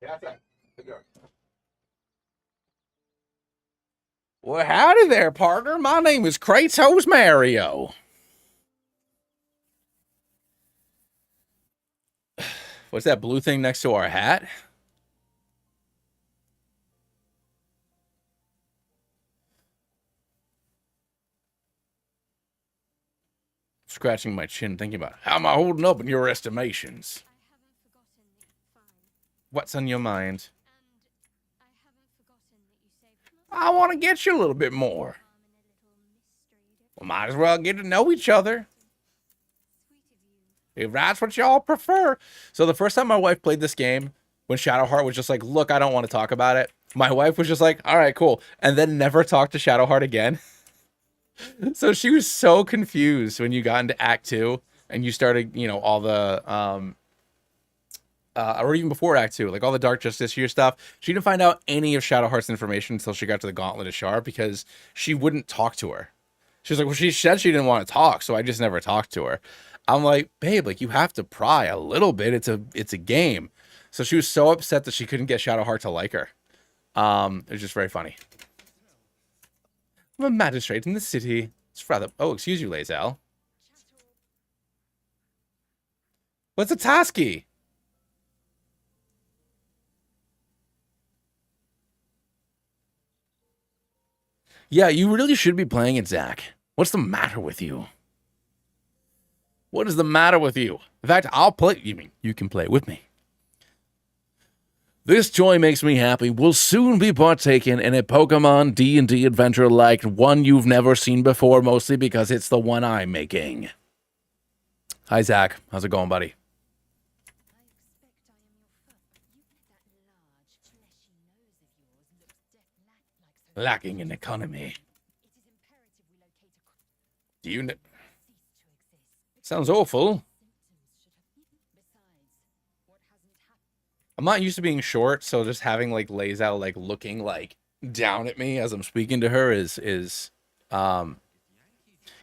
Speaker 1: Yeah, outside. Good girl. Well, howdy there, partner. My name is Kratos Mario. What's that blue thing next to our hat? Scratching my chin, thinking about how am I holding up in your estimations? What's on your mind? I want to get you a little bit more. We might as well get to know each other. If that's what y'all prefer. So the first time my wife played this game, when Shadowheart was just like, look, I don't want to talk about it. My wife was just like, all right, cool. And then never talked to Shadowheart again. So she was so confused when you got into Act 2 and you started, you know, all the, or even before Act 2, like all the Dark Justiciar stuff. She didn't find out any of Shadowheart's information until she got to the Gauntlet of Shar because she wouldn't talk to her. She was like, well, she said she didn't want to talk, so I just never talked to her. I'm like, babe, like you have to pry a little bit. It's a game. So she was so upset that she couldn't get Shadowheart to like her. It was just very funny. I'm a magistrate in the city. It's rather. Oh, excuse you, Lae'zel. What's a Tasky? Yeah, you really should be playing it, Zach. What's the matter with you? What is the matter with you? In fact, I'll play. You mean you can play with me? This joy makes me happy. We'll soon be partaking in a Pokemon D&D adventure like one you've never seen before, mostly because it's the one I'm making. Hi, Zach. How's it going, buddy? Lacking in economy. Do you know? Sounds awful. I'm not used to being short, so just having like Lae'zel like looking like down at me as I'm speaking to her is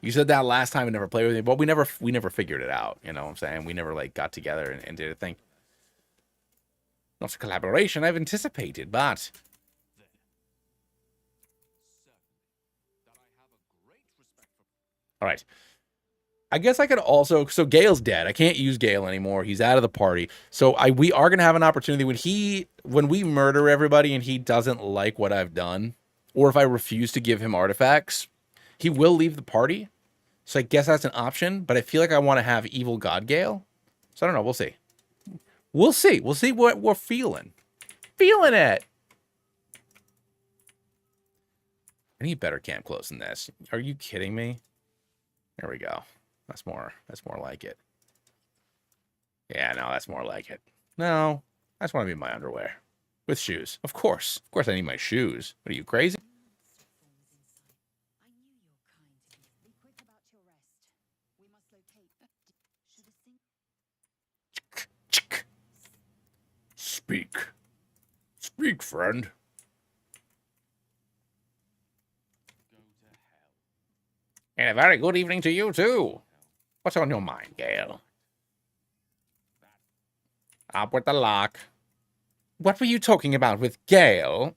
Speaker 1: you said that last time and never played with me, but we never figured it out, you know what I'm saying? We never like got together and did a thing. Not a collaboration I've anticipated, but all right. I guess I could also, so Gale's dead. I can't use Gale anymore. He's out of the party. So we are gonna have an opportunity when we murder everybody and he doesn't like what I've done, or if I refuse to give him artifacts, he will leave the party. So I guess that's an option, but I feel like I want to have Evil God Gale. So I don't know. We'll see. We'll see. We'll see what we're feeling. Feeling it. I need better camp clothes than this. Are you kidding me? There we go. That's more like it. Yeah, no, that's more like it. No, I just want to be in my underwear. With shoes. Of course. Of course I need my shoes. What are you, crazy? Speak. Speak, friend. And a very good evening to you, too. What's on your mind, Gale? Up with the lock. What were you talking about with Gale?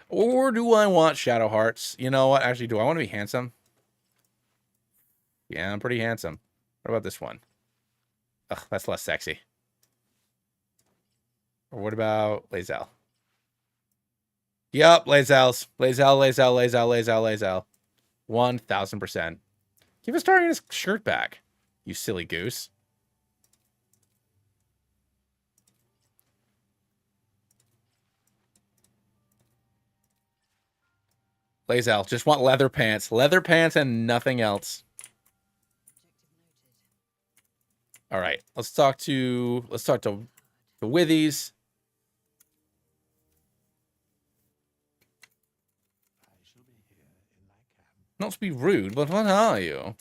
Speaker 1: Or do I want Shadow Hearts? You know what? Actually, do I want to be handsome? Yeah, I'm pretty handsome. What about this one? Ugh, that's less sexy. Or what about Lae'zel? Yup, Lae'zel's. Lae'zel. 1000%. Give Astarion his shirt back, you silly goose. Lae'zel, just want leather pants. Leather pants and nothing else. All right, let's talk to the Withies. Not to be rude, but what are you?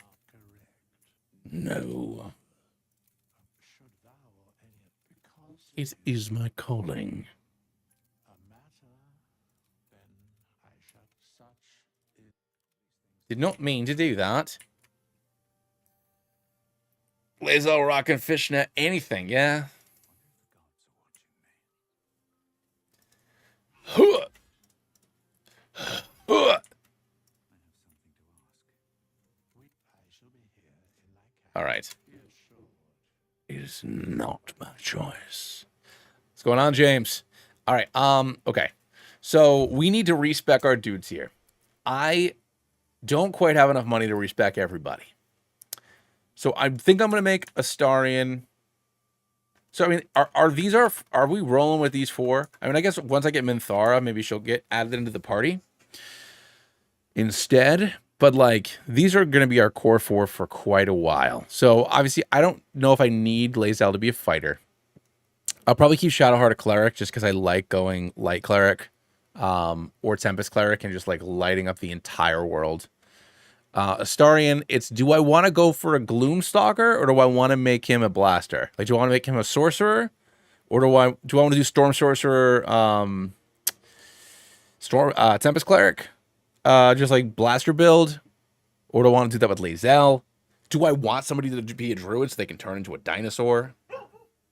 Speaker 1: No. It is my calling. Did not mean to do that. Lae'zel rockin' fishnet, anything, yeah? All right. It is not my choice. What's going on, James? All right. Okay. So we need to respec our dudes here. I don't quite have enough money to respec everybody. So I think I'm gonna make Astarion. So I mean, are we rolling with these four? I mean, I guess once I get Minthara, maybe she'll get added into the party instead. But like, these are gonna be our core four for quite a while. So obviously, I don't know if I need Lae'zel to be a fighter. I'll probably keep Shadowheart a cleric just because I like going light cleric, or Tempest cleric and just like lighting up the entire world. Astarion, it's do I want to go for a Gloomstalker or do I want to make him a blaster? Like, do I want to make him a sorcerer, or do I want to do Storm Sorcerer, Tempest cleric, just like blaster build, or do I want to do that with Lae'zel? Do I want somebody to be a druid so they can turn into a dinosaur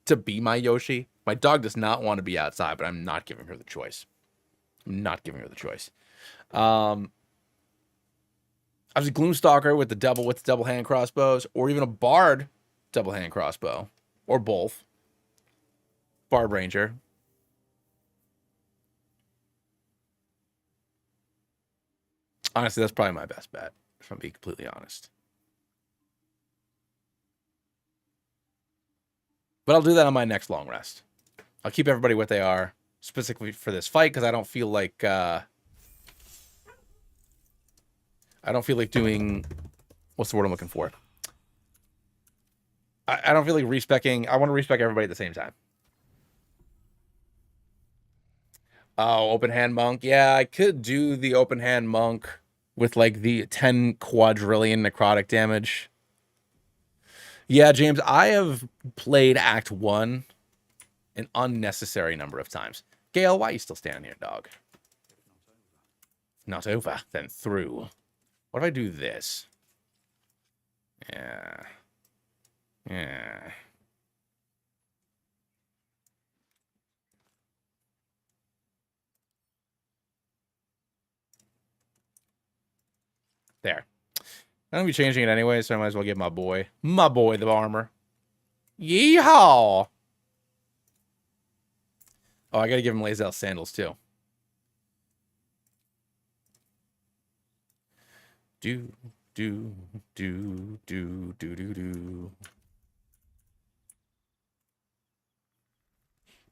Speaker 1: to be my Yoshi? My dog does not want to be outside, but I'm not giving her the choice. Obviously, Gloomstalker with the double hand crossbows, or even a Bard double hand crossbow, or both. Bard Ranger. Honestly, that's probably my best bet, if I'm being completely honest. But I'll do that on my next long rest. I'll keep everybody what they are, specifically for this fight, because I don't feel like doing, what's the word I'm looking for? I don't feel like respecking. I want to respec everybody at the same time. Oh, open hand monk. Yeah, I could do the open hand monk with like the 10 quadrillion necrotic damage. Yeah, James, I have played Act 1 an unnecessary number of times. Gale, why are you still standing here, dog? Not over, then through. What if I do this? Yeah. There. I'm gonna be changing it anyway, so I might as well give my boy the armor. Yeehaw! Oh, I gotta give him Lae'zel sandals too. Do.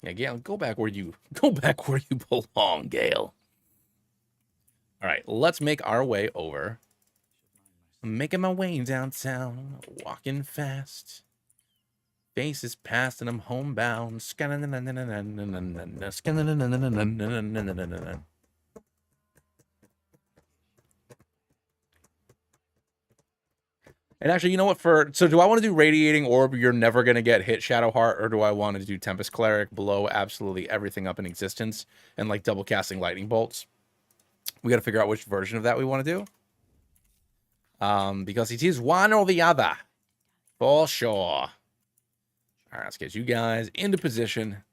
Speaker 1: Yeah, Gale, go back where you belong, Gale. All right, let's make our way over. I'm making my way downtown, walking fast. Faces past and I'm homebound. And actually, you know what? So do I want to do Radiating Orb, you're never going to get hit Shadowheart, or do I want to do Tempest Cleric, blow absolutely everything up in existence, and like double casting Lightning Bolts? We got to figure out which version of that we want to do. Because it is one or the other. For sure. All right, let's get you guys into position.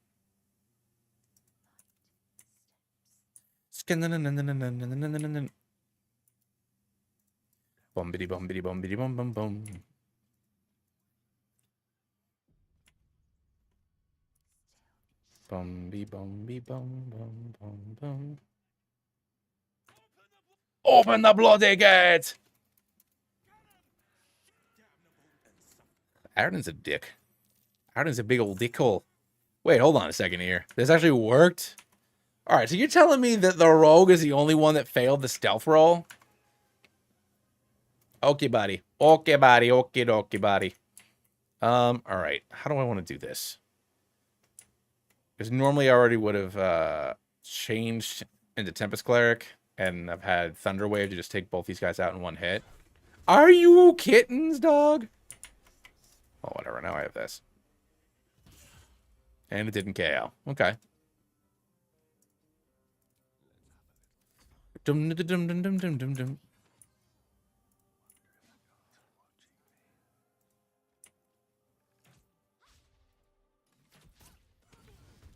Speaker 1: Bumbity bumbity bumbity bum bum bum. Bumby bumby bum bum bum bum. Open the bloody gate! Arden's a dick. Arden's a big old dickhole. Wait, hold on a second here. This actually worked? Alright, so you're telling me that the rogue is the only one that failed the stealth roll? Okay, buddy. Okay, buddy. Okay, dokie, buddy. Alright. How do I want to do this? Because normally I already would have changed into Tempest Cleric, and I've had Thunder Wave to just take both these guys out in one hit. Are you kittens, dog? Oh, whatever. Now I have this. And it didn't KO. Okay. Dum dum dum dum dum dum dum dum.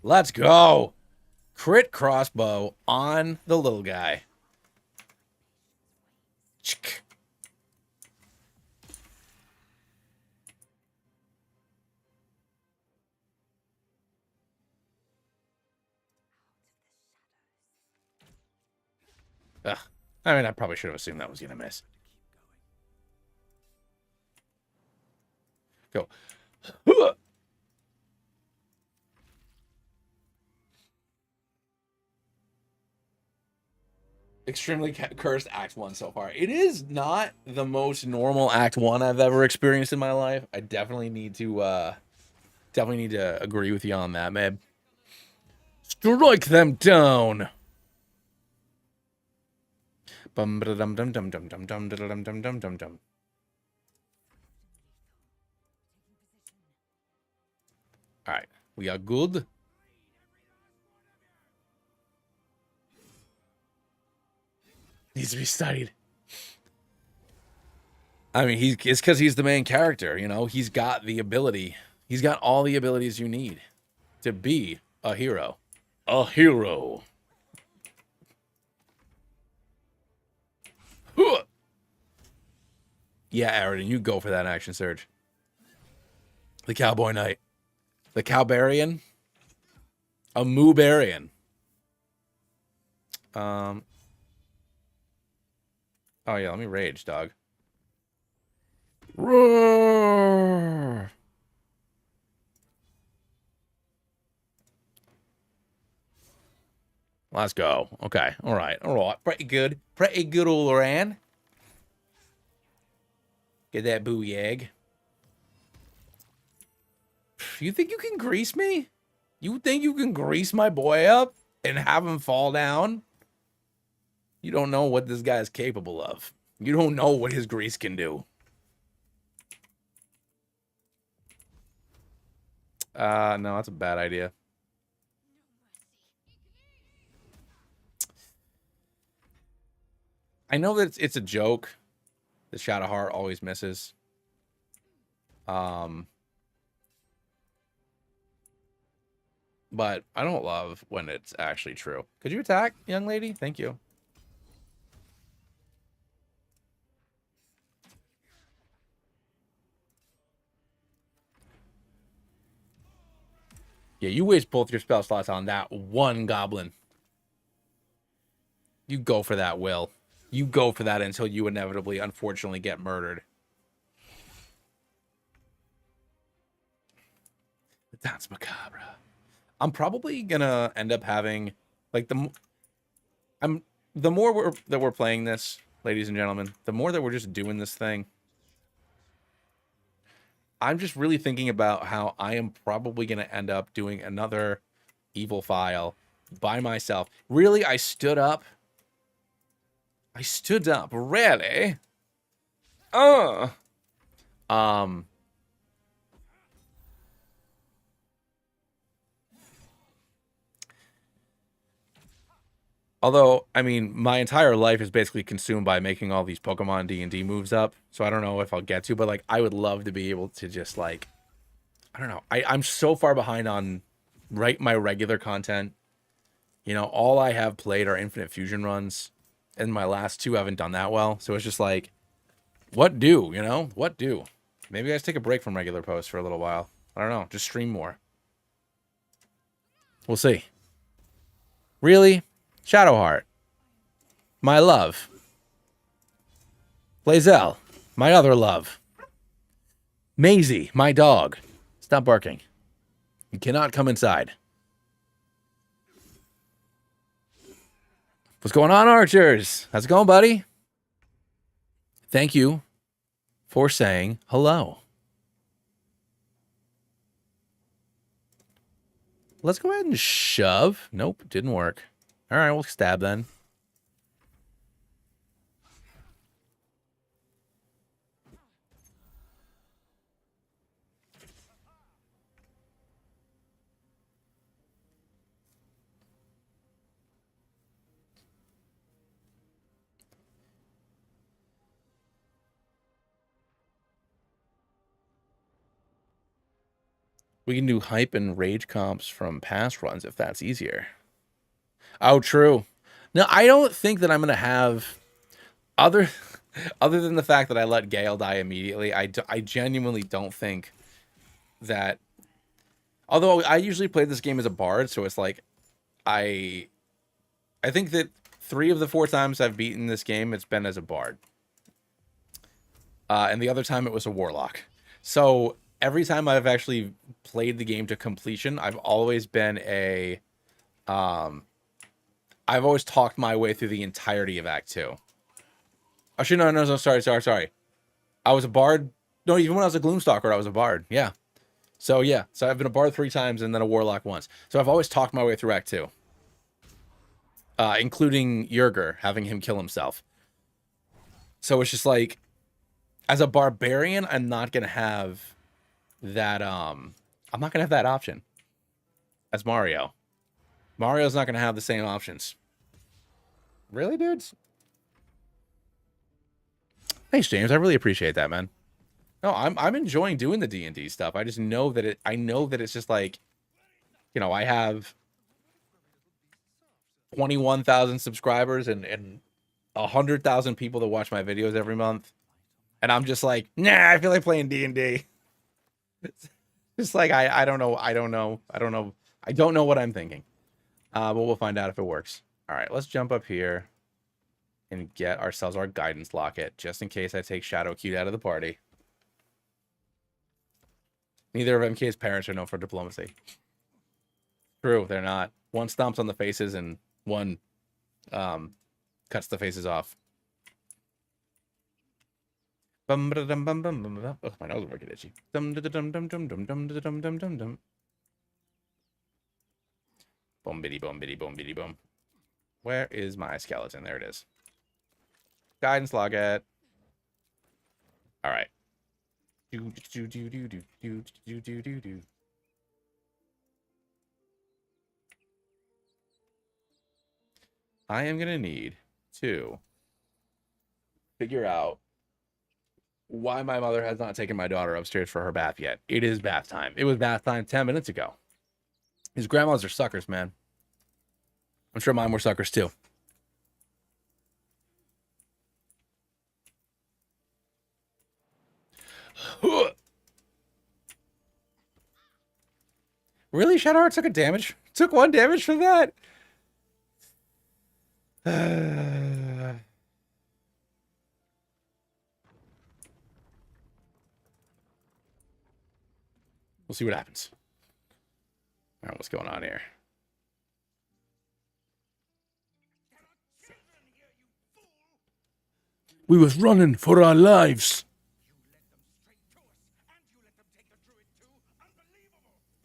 Speaker 1: Let's go. Crit crossbow on the little guy. Chick. Ugh. I mean, I probably should have assumed that was going to miss. Go. Extremely cursed Act 1 so far. It is not the most normal Act 1 I've ever experienced in my life. I definitely need to agree with you on that, man. Strike them down. Bum dum dum dum dum dum dum dum dum dum dum dum. All right, we are good. Needs to be studied. I mean, it's because he's the main character, you know? He's got the ability. He's got all the abilities you need to be a hero. A hero. Yeah, Aaron, you go for that action surge. The Cowboy Knight. The Cowbarian. A Moobarian. Oh, yeah, let me rage, dog. Roar! Let's go. Okay. All right. All right. Pretty good. Pretty good all around. Get that booey egg. You think you can grease me? You think you can grease my boy up and have him fall down? You don't know what this guy is capable of. You don't know what his grease can do. No, that's a bad idea. I know that it's a joke. The Shadowheart always misses. But I don't love when it's actually true. Could you attack, young lady? Thank you. Yeah, you waste both your spell slots on that one goblin. You go for that, Will. You go for that until you inevitably, unfortunately, get murdered. That's macabre. I'm probably gonna end up having like the more that we're playing this, ladies and gentlemen, the more that we're just doing this thing. I'm just really thinking about how I am probably gonna end up doing another evil file by myself. Really, I stood up. Really? Although, I mean, my entire life is basically consumed by making all these Pokemon D&D moves up, so I don't know if I'll get to, but, like, I would love to be able to just, like, I don't know. I'm so far behind on my regular content You know, all I have played are Infinite Fusion runs, and my last two haven't done that well. So it's just like, what do, you know? What do? Maybe I just take a break from regular posts for a little while. I don't know. Just stream more. We'll see. Really? Shadowheart. My love. Lae'zel. My other love. Maisie. My dog. Stop barking. You cannot come inside. What's going on, Archers? How's it going, buddy? Thank you for saying hello. Let's go ahead and shove. Nope, didn't work. All right, we'll stab then. We can do hype and rage comps from past runs if that's easier. Oh, true. No, I don't think that I'm going to have other than the fact that I let Gale die immediately. I genuinely don't think that, although I usually play this game as a bard, so it's like I think that 3 of the 4 times I've beaten this game, it's been as a bard. And the other time it was a warlock. So every time I've actually played the game to completion, I've always been a, I've always talked my way through the entirety of Act 2. Actually, no, sorry. I was a bard. No, even when I was a Gloomstalker, I was a bard. Yeah. So I've been a bard 3 times and then a warlock once. So I've always talked my way through Act 2. Including Yerger, having him kill himself. So it's just like, as a barbarian, I'm not going to have that, I'm not going to have that option as Mario. Mario's not going to have the same options. Really, dudes? Thanks, James. I really appreciate that, man. No, I'm enjoying doing the D&D stuff. I just know that I know that it's just like, you know, I have 21,000 subscribers and 100,000 people that watch my videos every month. And I'm just like, nah, I feel like playing D&D. Just like, I don't know. I don't know what I'm thinking. But we'll find out if it works. All right, let's jump up here and get ourselves our guidance locket, just in case I take Shadowcute out of the party. Neither of MK's parents are known for diplomacy. True, they're not. One stomps on the faces and one cuts the faces off. Oh, my nose is working itchy. Boom, biddy, boom, biddy, boom, biddy, boom. Where is my skeleton? There it is. Guidance locket. All right. I am gonna need to figure out why my mother has not taken my daughter upstairs for her bath yet. It is bath time. It was bath time 10 minutes ago. These grandmas are suckers, man. I'm sure mine were suckers too. Really? Shadowheart took a damage? Took 1 damage for that? We'll see what happens. All right, what's going on here? We was running for our lives.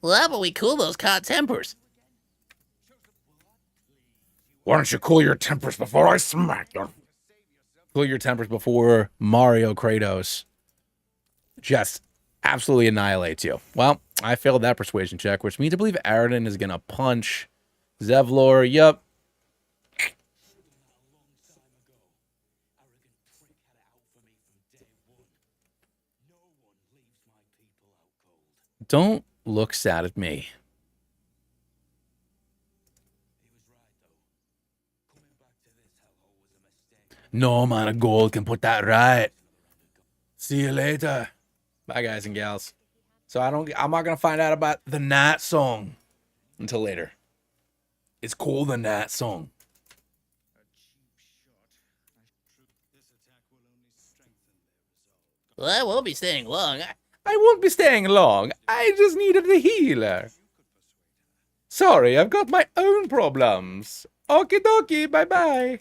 Speaker 2: Well, how about we cool those hot tempers?
Speaker 1: Why don't you cool your tempers before I smack you? Cool your tempers before Mario Kratos just absolutely annihilates you. Well, I failed that persuasion check, which means I believe Aradin is going to punch Zevlor. Yup. Don't look sad at me. No amount of gold can put that right. See you later. Bye, guys and gals. So I'm not gonna find out about the night song until later. It's called the night song.
Speaker 2: Well, I won't be staying long.
Speaker 1: I won't be staying long. I just needed a healer. Sorry, I've got my own problems. Okie dokie, bye bye.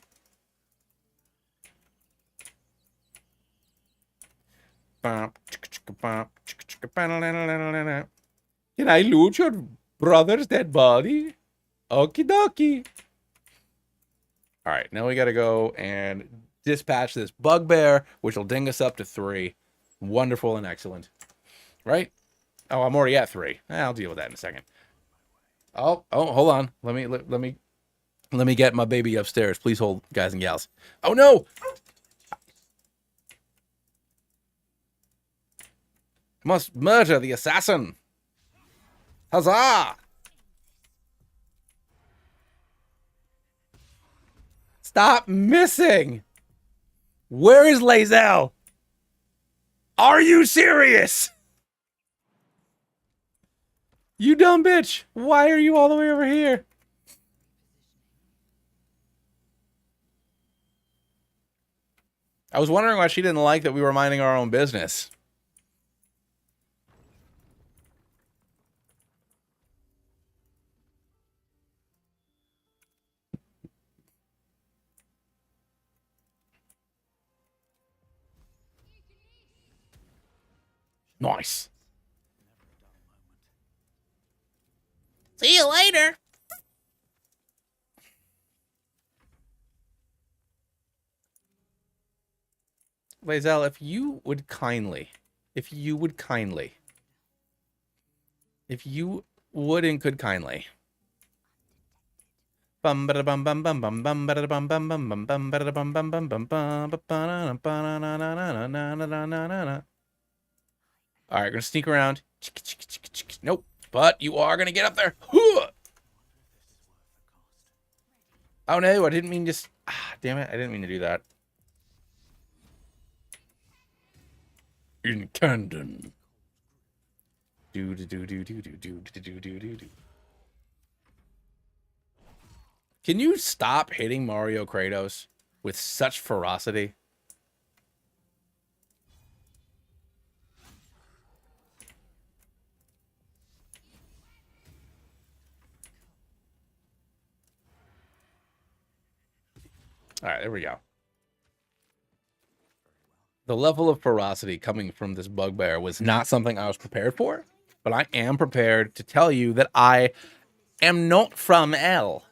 Speaker 1: Can I loot your brother's dead body? Okie dokie. All right, now we got to go and dispatch this bugbear, which will ding us up to 3. Wonderful and excellent. Right? Oh, I'm already at 3. I'll deal with that in a second. Oh, hold on. Let me get my baby upstairs. Please hold, guys and gals. Oh no! Must murder the assassin. Huzzah! Stop missing! Where is Lae'zel? Are you serious? You dumb bitch! Why are you all the way over here? I was wondering why she didn't like that we were minding our own business. Nice.
Speaker 2: See you later.
Speaker 1: Lae'zel, if you would kindly and could kindly. All right, gonna sneak around. Nope, but you are gonna get up there. Oh no, I didn't mean just. Damn it, I didn't mean to do that. In Camden. Do do do do do do do do do do do. Can you stop hitting Mario Kratos with such ferocity? All right, there we go. The level of ferocity coming from this bugbear was not something I was prepared for, but I am prepared to tell you that I am not from L.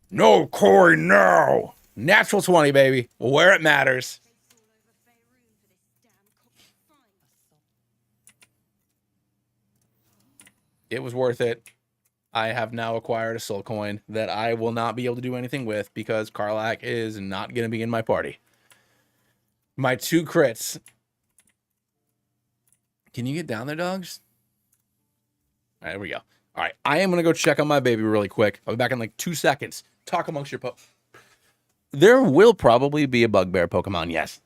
Speaker 1: No coin now. Natural 20, baby. Where it matters. It was worth it. I have now acquired a soul coin that I will not be able to do anything with because Karlach is not going to be in my party. My 2 crits. Can you get down there, dogs? All right, there we go. All right, I am going to go check on my baby really quick. I'll be back in like 2 seconds. Talk amongst your There will probably be a bugbear Pokemon, yes.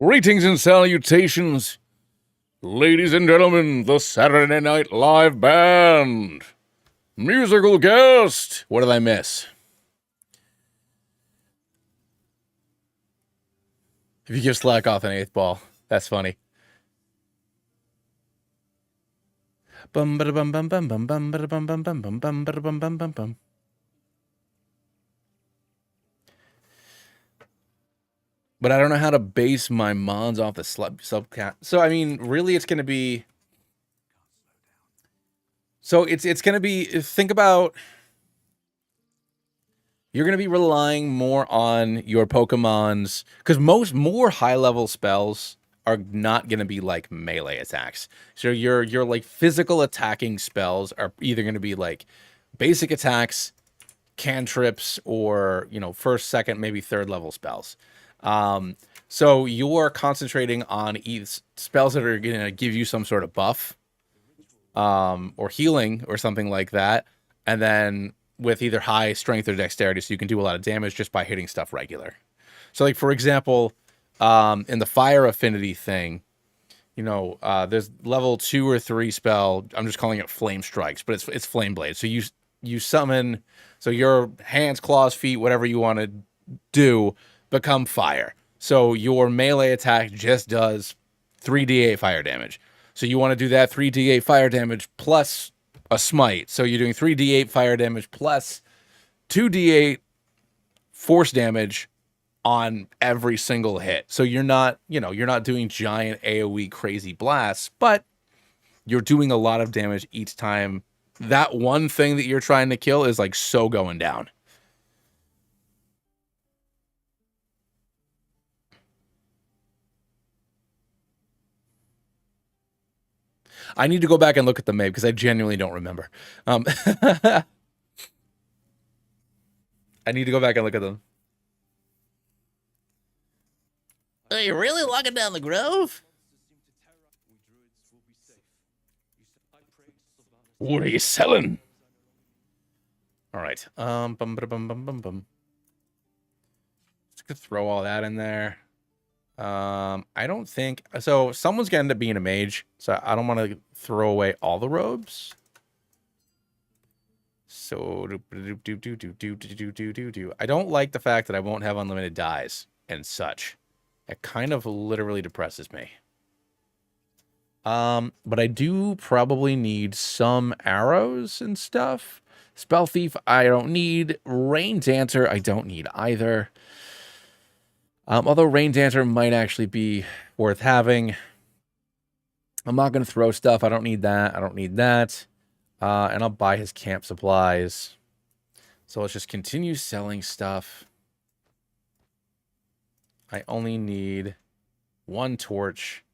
Speaker 1: Greetings and salutations, ladies and gentlemen, the Saturday Night Live Band. Musical guest. What did I miss? If you give Slack off an 8th ball, that's funny. Bum ba bum bum bum bum bum bum bum bum bum bum bum bum bum bum bum. But I don't know how to base my mons off the subcat. So I mean, really, it's going to be. So it's going to be. Think about. You're going to be relying more on your Pokemon's, because more high level spells are not going to be like melee attacks. So your like physical attacking spells are either going to be like basic attacks, cantrips, or first, second, maybe third level spells. So you're concentrating on spells that are going to give you some sort of buff, or healing or something like that, and then with either high strength or dexterity, so you can do a lot of damage just by hitting stuff regular. So like, for example, in the fire affinity thing, there's level 2 or 3 spell. I'm just calling it flame strikes, but it's flame blade. So you summon, so your hands, claws, feet, whatever you want to do, become fire. So your melee attack just does 3d8 fire damage. So you want to do that 3d8 fire damage plus a smite. So you're doing 3d8 fire damage plus 2d8 force damage on every single hit. So you're not doing giant AoE crazy blasts, but you're doing a lot of damage each time that one thing that you're trying to kill is like so going down. I need to go back and look at the map because I genuinely don't remember. I need to go back and look at them.
Speaker 2: Are you really locking down the grove?
Speaker 1: What are you selling? All right. Bum bum bum bum bum bum. Just gonna throw all that in there. I don't think so. Someone's gonna end up being a mage, so I don't want to throw away all the robes. So I don't like the fact that I won't have unlimited dyes and such. It kind of literally depresses me. But I do probably need some arrows and stuff. Spell Thief, I don't need. Rain Dancer, I don't need either. Although Rain Dancer might actually be worth having. I'm not going to throw stuff. I don't need that. I don't need that. And I'll buy his camp supplies. So let's just continue selling stuff. I only need 1 torch.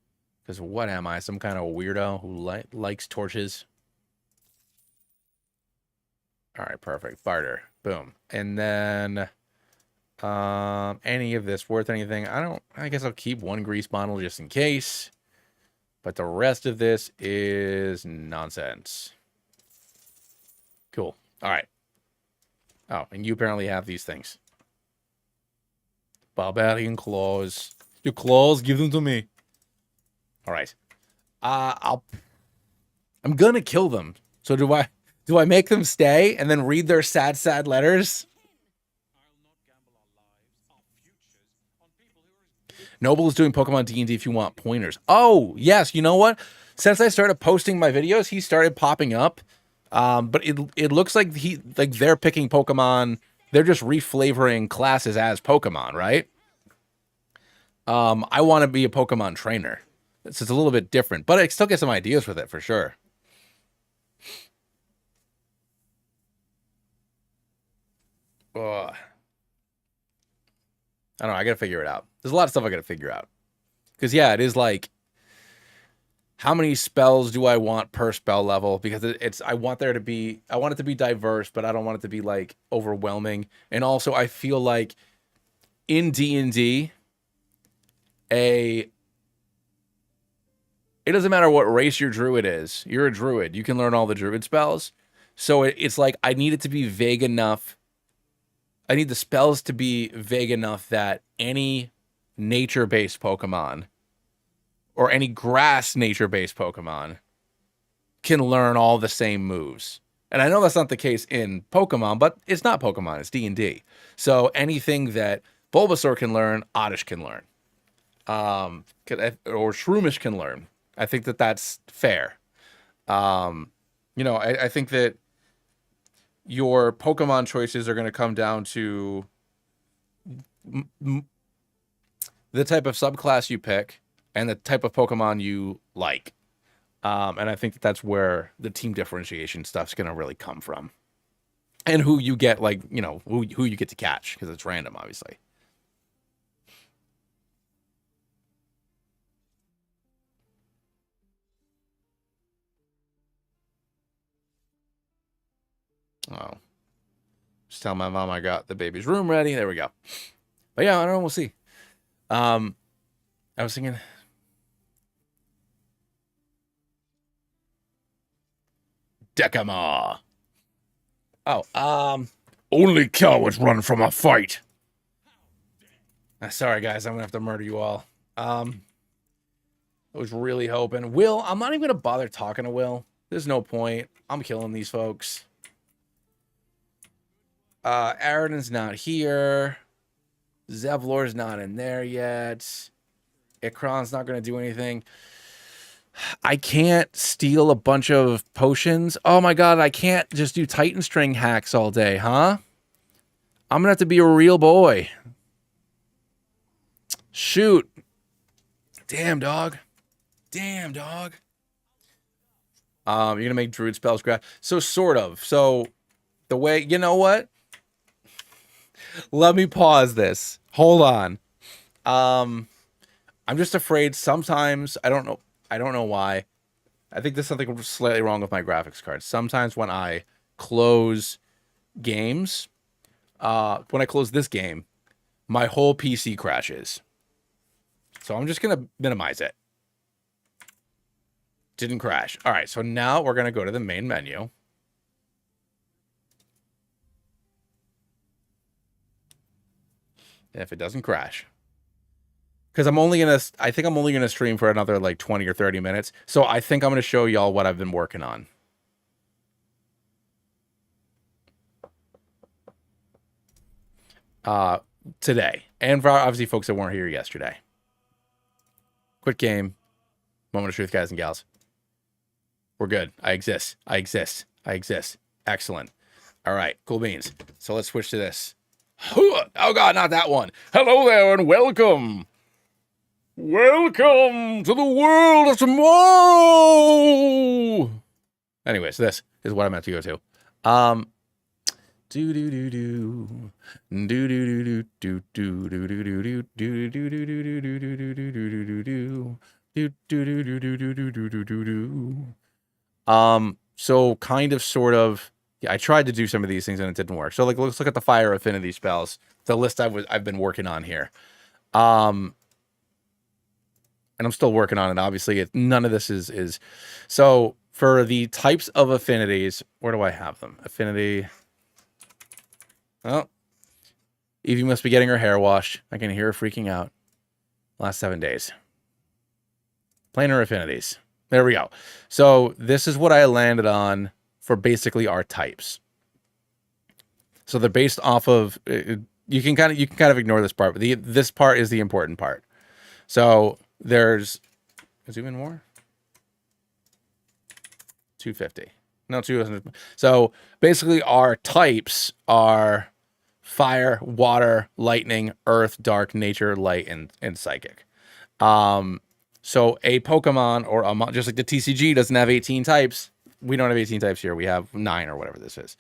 Speaker 1: Because what am I? Some kind of weirdo who likes torches? All right, perfect. Barter. Boom. And then any of this worth anything? I guess I'll keep 1 grease bottle just in case. But the rest of this is nonsense. Cool. All right. Oh, and you apparently have these things. Barbarian claws. Your claws, give them to me. All right. I'm gonna kill them. So do I make them stay and then read their sad, sad letters? Noble is doing Pokemon D&D if you want pointers. Oh, yes. You know what? Since I started posting my videos, he started popping up. But it looks like they're picking Pokemon. They're just reflavoring classes as Pokemon, right? I want to be a Pokemon trainer. So it's a little bit different, but I still get some ideas with it for sure. Ugh. I don't know. I got to figure it out. There's a lot of stuff I got to figure out. Because, yeah, it is like, how many spells do I want per spell level? Because I want it to be diverse, but I don't want it to be like overwhelming. And also I feel like in D&D, it doesn't matter what race your druid is. You're a druid. You can learn all the druid spells. So it's like, I need it to be vague enough. I need the spells to be vague enough that any nature-based Pokemon or any grass nature-based Pokemon can learn all the same moves. And I know that's not the case in Pokemon, but it's not Pokemon, it's D&D. So anything that Bulbasaur can learn, Oddish can learn. Or Shroomish can learn. I think that that's fair. I think that your Pokemon choices are going to come down to the type of subclass you pick and the type of Pokemon you like. And I think that that's where the team differentiation stuff's going to really come from. And who you get, who you get to catch, because it's random, obviously. Oh. Just tell my mom I got the baby's room ready. There we go. But yeah, I don't know. We'll see. I was thinking... Decama. Oh, only cowards run from a fight. Sorry, guys. I'm going to have to murder you all. I was really hoping. Will, I'm not even going to bother talking to Will. There's no point. I'm killing these folks. Aridin's not here. Zevlor's not in there yet. Ikron's not going to do anything. I can't steal a bunch of potions. Oh my god, I can't just do Titan String hacks all day, huh? I'm going to have to be a real boy. Shoot. Damn, dog. Damn, dog. You're going to make Druid spells grab. So, sort of. So, the way... You know what? Let me pause this. Hold on. I'm just afraid sometimes... I don't know why. I think there's something slightly wrong with my graphics card. Sometimes when I close games... when I close this game, my whole PC crashes. So I'm just going to minimize it. Didn't crash. All right, so now we're going to go to the main menu. If it doesn't crash. Because I think I'm only going to stream for another like 20 or 30 minutes. So I think I'm going to show y'all what I've been working on. Today. And for obviously folks that weren't here yesterday. Quick game. Moment of truth, guys and gals. We're good. I exist. I exist. I exist. Excellent. All right. Cool beans. So let's switch to this. Oh, God, not that one. Hello there and welcome. Welcome to the world of tomorrow. Anyways, this is what I'm meant to go to. Do do do do do do do do do do do do do do do do do. So kind of sort of, yeah, I tried to do some of these things and it didn't work. So like, let's look at the fire affinity spells, the list I've been working on here. And I'm still working on it. Obviously, none of this is. So for the types of affinities, where do I have them? Affinity. Oh, Evie must be getting her hair washed. I can hear her freaking out. Last 7 days. Planar affinities. There we go. So this is what I landed on for basically our types. So they're based off of. You can kind of ignore this part, but this part is the important part. So there's. Zoom in more. 250. No, 200. So basically our types are fire, water, lightning, earth, dark, nature, light, and psychic. So a Pokemon or just like the TCG doesn't have 18 types. We don't have 18 types here. We have 9 or whatever this is.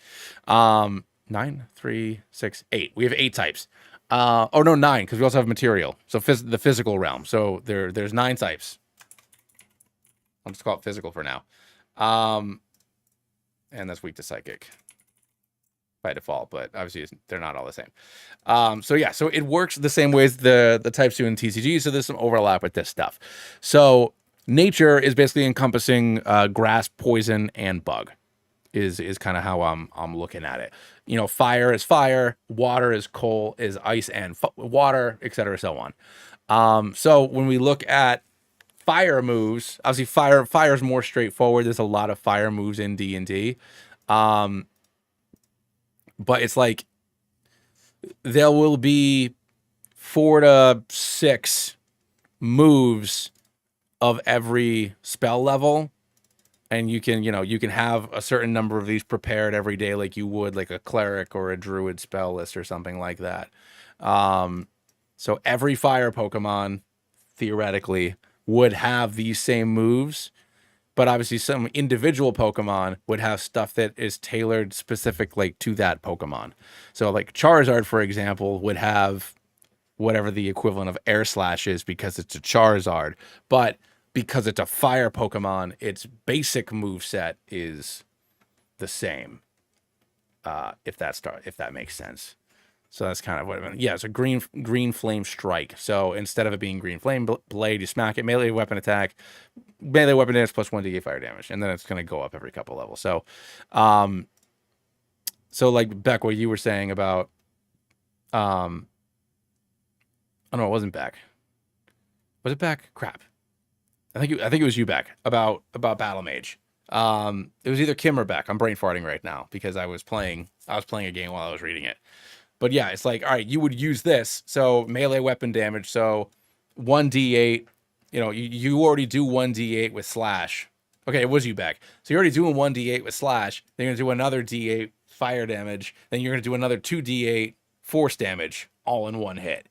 Speaker 1: 9, 3, 6, 8. We have 8 types. Oh no, 9, because we also have material. So the physical realm. So there's 9 types. I'll just call it physical for now. And that's weak to psychic by default, but obviously they're not all the same. So yeah, so it works the same way as the types do in TCG, so there's some overlap with this stuff. So nature is basically encompassing grass, poison, and bug is kind of how I'm looking at it. You know, fire is fire, water is coal, is ice and water, etc., so on. So when we look at fire moves, obviously fire is more straightforward. There's a lot of fire moves in D&D. But it's like there will be 4 to 6 moves of every spell level, and you can have a certain number of these prepared every day, like you would like a cleric or a druid spell list or something like that. So every fire Pokemon theoretically would have these same moves, but obviously some individual Pokemon would have stuff that is tailored specific like to that Pokemon. So like Charizard, for example, would have whatever the equivalent of Air Slash is because it's a Charizard, but because it's a fire Pokemon, its basic move set is the same. If that makes sense. So that's kind of what it meant. Yeah, it's a green flame strike. So instead of it being green flame blade, you smack it, melee weapon attack, melee weapon damage plus 1d8 fire damage, and then it's going to go up every couple levels. So, so like Beck, what you were saying about, oh no, it wasn't Beck. Was it Beck? Crap. I think it was you, Beck, about Battle Mage. It was either Kim or Beck. I'm brain farting right now because I was playing a game while I was reading it. But yeah, it's like, all right, you would use this. So melee weapon damage. So 1d8, you already do 1d8 with slash. Okay, it was you, Beck. So you're already doing 1d8 with slash. Then you're going to do another d8 fire damage. Then you're going to do another 2d8 force damage all in one hit.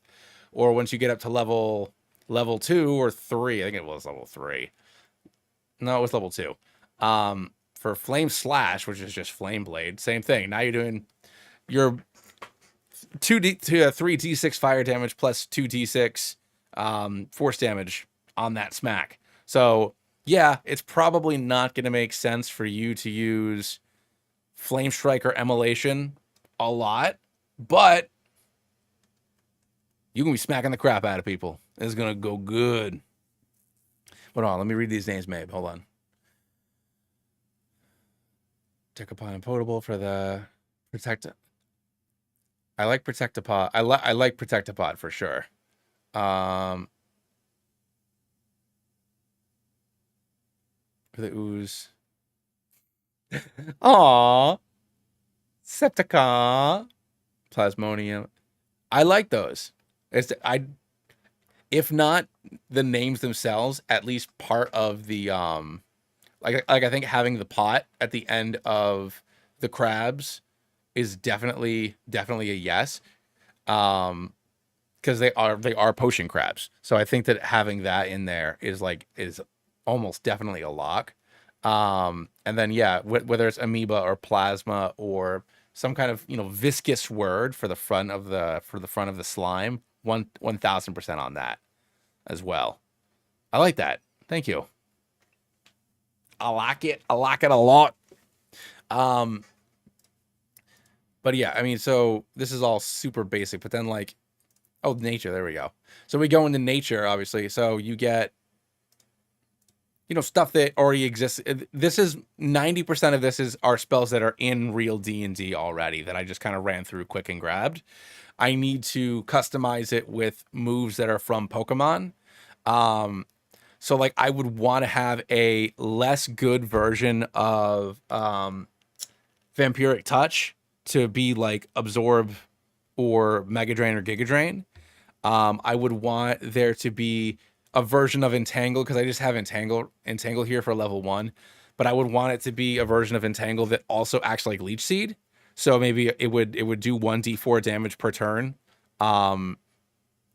Speaker 1: Or once you get up to level 2 or 3, I think it was level 3. No, it was level 2. For Flame Slash, which is just Flame Blade, same thing. Now you're doing your 3d6 fire damage plus 2d6 force damage on that smack. So yeah, it's probably not going to make sense for you to use Flame Strike or Immolation a lot, but you can be smacking the crap out of people. It's going to go good. Hold on, let me read these names, Mabe. Hold on. Decapod and Potable for the Protect. I like Protectapod. I like Protectapod for sure. For the ooze. Aw. Septica. Plasmodium. I like those. If not the names themselves, at least part of the like I think having the pot at the end of the crabs is definitely a yes. Because they are potion crabs. So I think that having that in there is almost definitely a lock. And then yeah, whether it's amoeba or plasma or some kind of viscous word for the front of the slime, 1000% on that as well. I like that. Thank you. I like it. I like it a lot. But yeah, I mean, so this is all super basic, but then nature, there we go. So we go into nature, obviously. So you get, stuff that already exists. This is 90% of this are spells that are in real D&D already that I just kind of ran through quick and grabbed. I need to customize it with moves that are from Pokemon. So I would want to have a less good version of Vampiric Touch to be like Absorb or Mega Drain or Giga Drain. I would want there to be a version of Entangle because I just have Entangle here for level 1, but I would want it to be a version of Entangle that also acts like Leech Seed. So maybe it would do 1d4 damage per turn.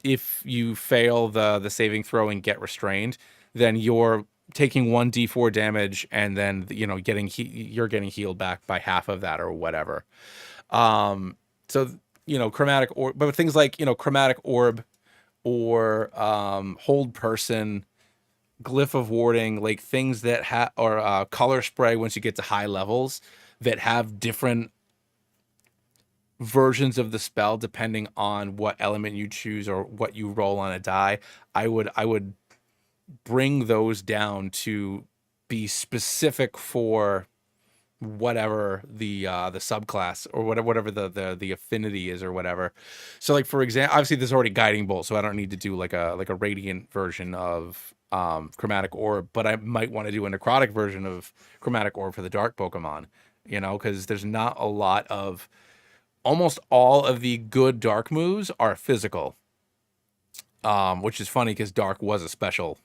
Speaker 1: If you fail the saving throw and get restrained, then you're taking 1d4 damage and then you're getting healed back by half of that or whatever. So Chromatic Orb, but things like Chromatic Orb or Hold Person, Glyph of Warding, like things that or Color Spray once you get to high levels that have different versions of the spell depending on what element you choose or what you roll on a die. I would bring those down to be specific for whatever the subclass or whatever the affinity is or whatever. So like for example, obviously there's already guiding bolt, so I don't need to do like a radiant version of chromatic orb, but I might want to do a necrotic version of chromatic orb for the dark Pokemon, you know, because there's not a lot of, almost all of the good dark moves are physical, which is funny because dark was a special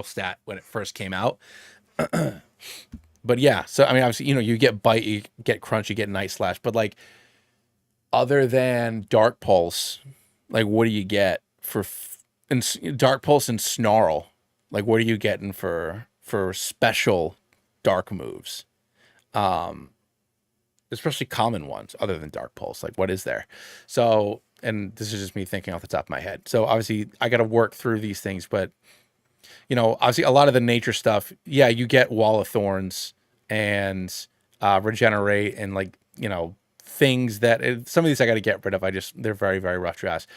Speaker 1: stat when it first came out. But yeah, so I mean, obviously, you know, you get bite, you get crunch, you get night slash, but like other than dark pulse, like what do you get for dark pulse and snarl? Like what are you getting for special dark moves? Especially common ones other than dark pulse. Like what is there? So, and this is just me thinking off the top of my head. So obviously I got to work through these things, but you know, obviously a lot of the nature stuff, yeah, you get Wall of Thorns and regenerate and like, you know, things that some of these I got to get rid of. They're very, very rough drafts.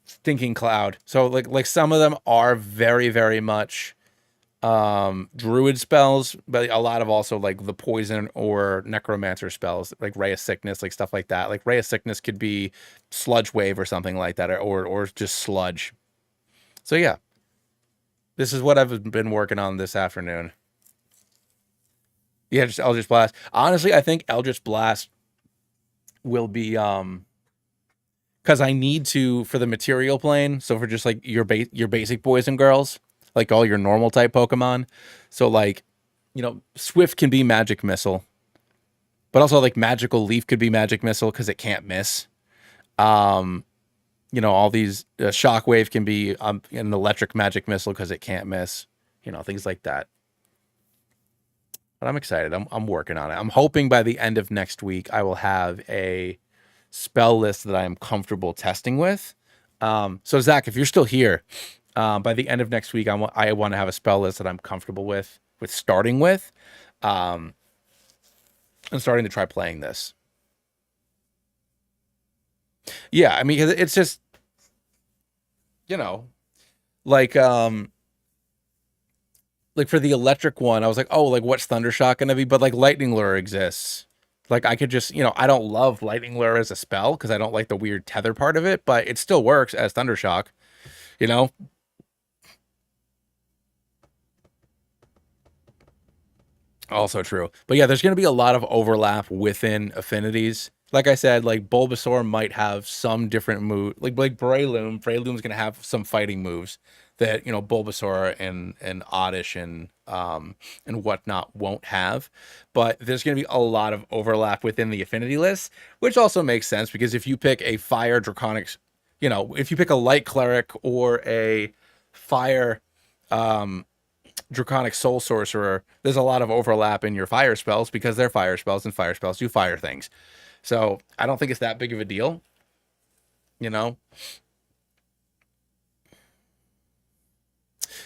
Speaker 1: Stinking Cloud. So like some of them are very, very much druid spells, but a lot of also like the poison or necromancer spells, like Ray of Sickness, like stuff like that. Like Ray of Sickness could be Sludge Wave or something like that, or just Sludge. So yeah, this is what I've been working on this afternoon. Yeah, just Eldritch Blast. Honestly, I think Eldritch Blast will be because I need to for the material plane. So for just like your basic boys and girls, like all your normal type Pokemon. So like, you know, Swift can be Magic Missile, but also like Magical Leaf could be Magic Missile because it can't miss. You know, all these Shockwave can be an electric Magic Missile because it can't miss, you know, things like that. But I'm excited. I'm working on it. I'm hoping by the end of next week, I will have a spell list that I am comfortable testing with. So Zach, if you're still here, by the end of next week, I want to have a spell list that I'm comfortable with starting with, and starting to try playing this. Yeah, I mean, it's just, you know, like for the electric one, I was like, oh, like what's Thundershock gonna be? But like Lightning Lure exists. Like I could just, you know, I don't love Lightning Lure as a spell because I don't like the weird tether part of it, but it still works as Thundershock, you know? Also true. But yeah, there's going to be a lot of overlap within affinities. Like I said, like Bulbasaur might have some different move, like Breloom. Breloom's going to have some fighting moves that, you know, Bulbasaur and Oddish and whatnot won't have. But there's going to be a lot of overlap within the affinity list, which also makes sense because if you pick a fire draconic, you know, if you pick a light cleric or a fire draconic soul sorcerer, there's a lot of overlap in your fire spells because they're fire spells and fire spells do fire things. So I don't think it's that big of a deal, you know?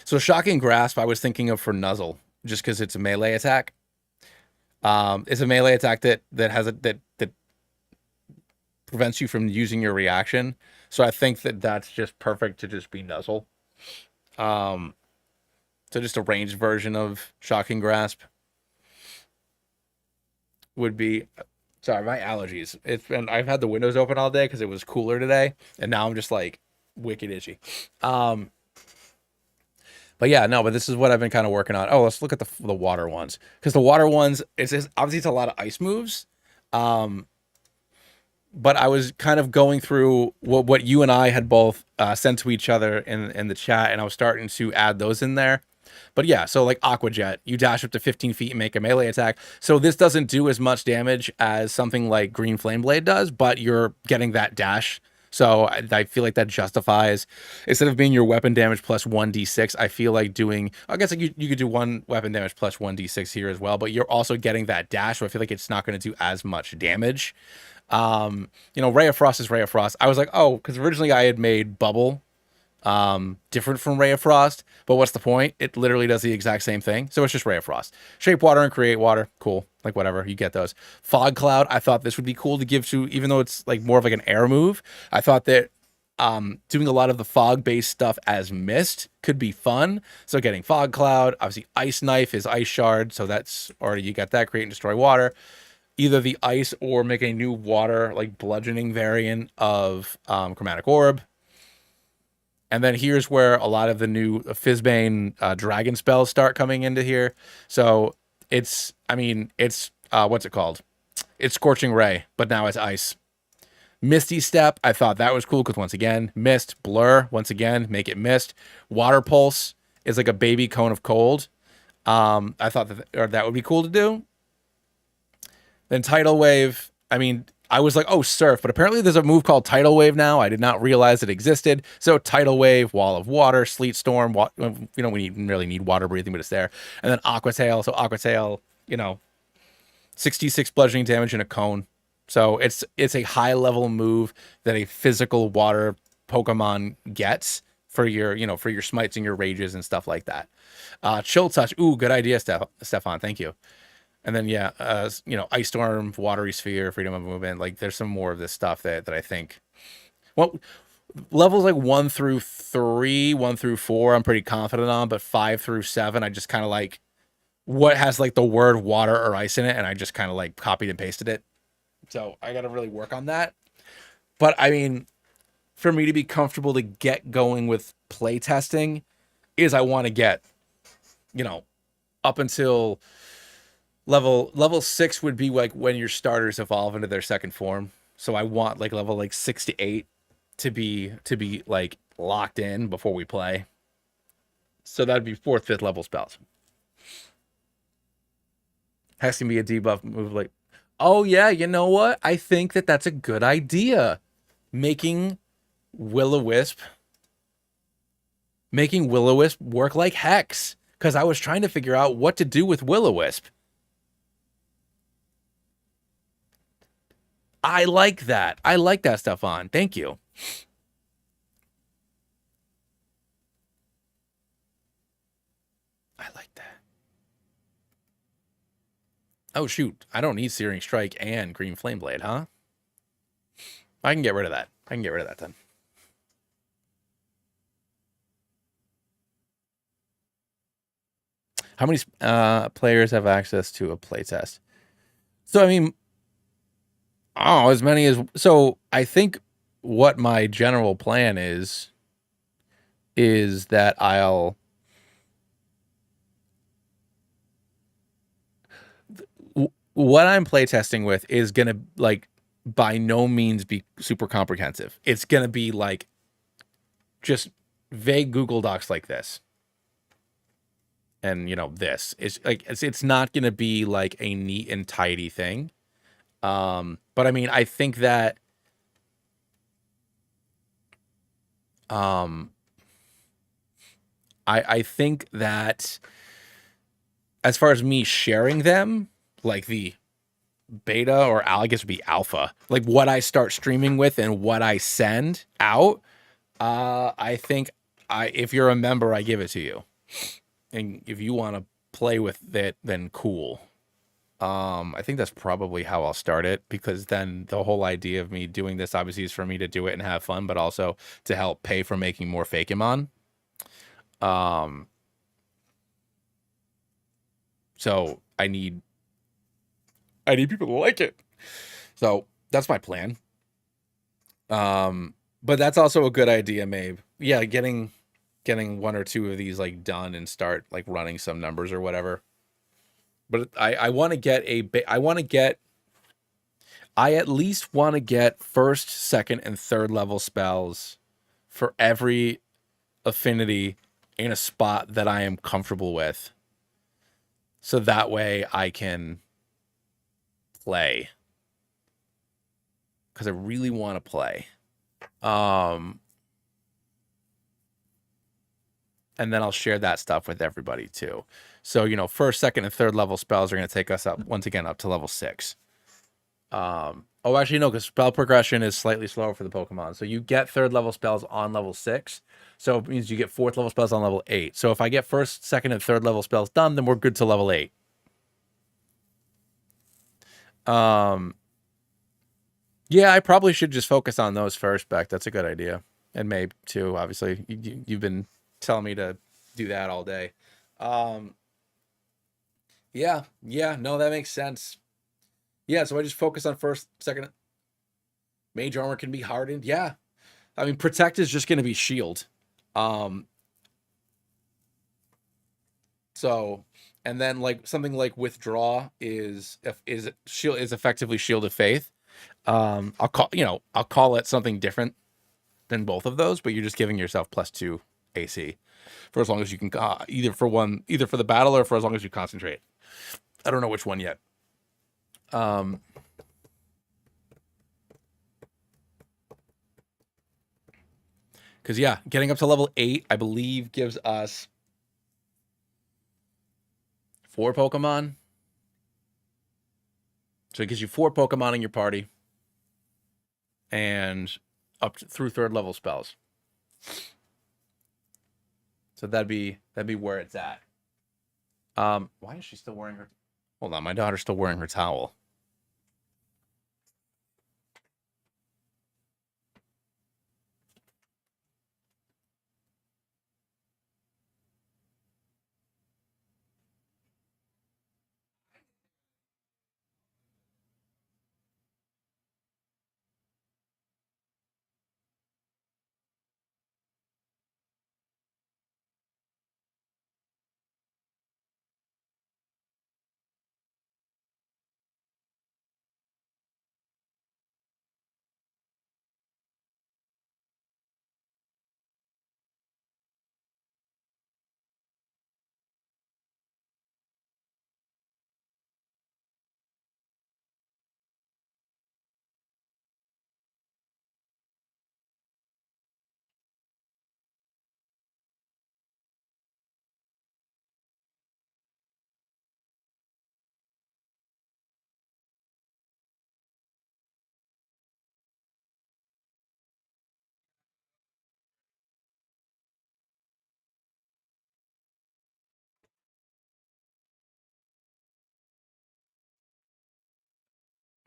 Speaker 1: So Shocking Grasp, I was thinking of for Nuzzle, just because it's a melee attack. It's a melee attack that prevents you from using your reaction. So I think that's just perfect to just be Nuzzle. So just a ranged version of Shocking Grasp would be. Sorry, my allergies. I've had the windows open all day because it was cooler today, and now I'm just like wicked itchy. But yeah, no, but this is what I've been kind of working on. Oh, let's look at the water ones, because the water ones obviously it's a lot of ice moves. But I was kind of going through what you and I had both sent to each other in the chat, and I was starting to add those in there. But yeah, so like Aqua Jet, you dash up to 15 feet and make a melee attack. So this doesn't do as much damage as something like Green Flame Blade does, but you're getting that dash. So I feel like that justifies, instead of being your weapon damage plus 1d6, I feel like doing, I guess like you could do one weapon damage plus 1d6 here as well, but you're also getting that dash, so I feel like it's not going to do as much damage. You know, Ray of Frost is Ray of Frost. I was like, oh, because originally I had made Bubble different from Ray of Frost, but what's the point? It literally does the exact same thing. So it's just Ray of Frost. Shape Water and Create Water, cool. Like whatever, you get those. Fog Cloud, I thought this would be cool to give to, even though it's like more of like an air move. I thought that doing a lot of the fog-based stuff as mist could be fun. So getting fog cloud, obviously ice knife is ice shard, so that's already, you got that, create and destroy water. Either the ice or make a new water, like bludgeoning variant of chromatic orb. And then here's where a lot of the new Fizzbane dragon spells start coming into here. So it's, I mean, it's, what's it called? It's Scorching Ray, but now it's ice. Misty Step, I thought that was cool because once again, mist, blur, once again, make it mist. Water Pulse is like a baby cone of cold. I thought that would be cool to do. Then Tidal Wave, I mean, I was like, oh, surf, but apparently there's a move called Tidal Wave now. I did not realize it existed. So Tidal Wave, Wall of Water, Sleet Storm, we don't really need water breathing, but it's there. And then Aqua Tail. So Aqua Tail, 66 bludgeoning damage in a cone. So it's a high level move that a physical water Pokemon gets for your, for your smites and your rages and stuff like that. Chill Touch. Ooh, good idea, Stefan. Thank you. And then, Ice Storm, Watery Sphere, Freedom of Movement. Like, there's some more of this stuff that I think. Well, levels like 1 through 3, 1 through 4, I'm pretty confident on. But 5 through 7, I just kind of like what has like the word water or ice in it. And I just kind of like copied and pasted it. So I got to really work on that. But I mean, for me to be comfortable to get going with play testing is I want to get, up until level 6 would be like when your starters evolve into their second form. So I want like level like 6 to 8 to be like locked in before we play. So that'd be 4th, 5th level spells. Has to be a debuff move like, oh yeah, you know what? I think that's a good idea. Making Will-O-Wisp work like Hex. Because I was trying to figure out what to do with Will-O-Wisp. I like that. I like that stuff on. Thank you. I like that. Oh, shoot. I don't need Searing Strike and Green Flame Blade, huh? I can get rid of that. Then. How many players have access to a playtest? So, I mean, as many as... So, I think what my general plan is that I'll... What I'm playtesting with is going to, like, by no means be super comprehensive. It's going to be, like, just vague Google Docs like this. And, this. It's not going to be, like, a neat and tidy thing. But, I mean, I think that... I think that as far as me sharing them, like the beta or I guess would be alpha, like what I start streaming with and what I send out, I think if you're a member, I give it to you. And if you want to play with it, then cool. I think that's probably how I'll start it, because then the whole idea of me doing this obviously is for me to do it and have fun, but also to help pay for making more Fakemon. So I need people to like it. So that's my plan. But that's also a good idea, Mabe. Yeah, getting 1 or 2 of these like done and start like running some numbers or whatever. But I want to get I at least want to get 1st, 2nd, and 3rd level spells for every affinity in a spot that I am comfortable with. So that way I can play. Because I really want to play. And then I'll share that stuff with everybody too. So, 1st, 2nd, and 3rd level spells are going to take us up, once again, up to level 6. Oh, actually, no, because spell progression is slightly slower for the Pokemon. So you get 3rd level spells on level 6. So it means you get 4th level spells on level 8. So if I get 1st, 2nd, and 3rd level spells done, then we're good to level 8. Yeah, I probably should just focus on those first, Beck. That's a good idea. and May too. Obviously, you've been telling me to do that all day. Yeah, no, that makes sense. Yeah, so I just focus on first, second. Mage armor can be hardened. Yeah, I mean, protect is just going to be shield. So, and then like something like withdraw is effectively shield of faith. I'll call it something different than both of those, but you're just giving yourself +2 AC for as long as you can, either for the battle or for as long as you concentrate. I don't know which one yet. Because yeah, getting up to level 8, I believe, gives us 4 Pokemon. So it gives you 4 Pokemon in your party, and up through 3rd level spells. So that'd be where it's at. Why is she still wearing her? Hold on, my daughter's still wearing her towel.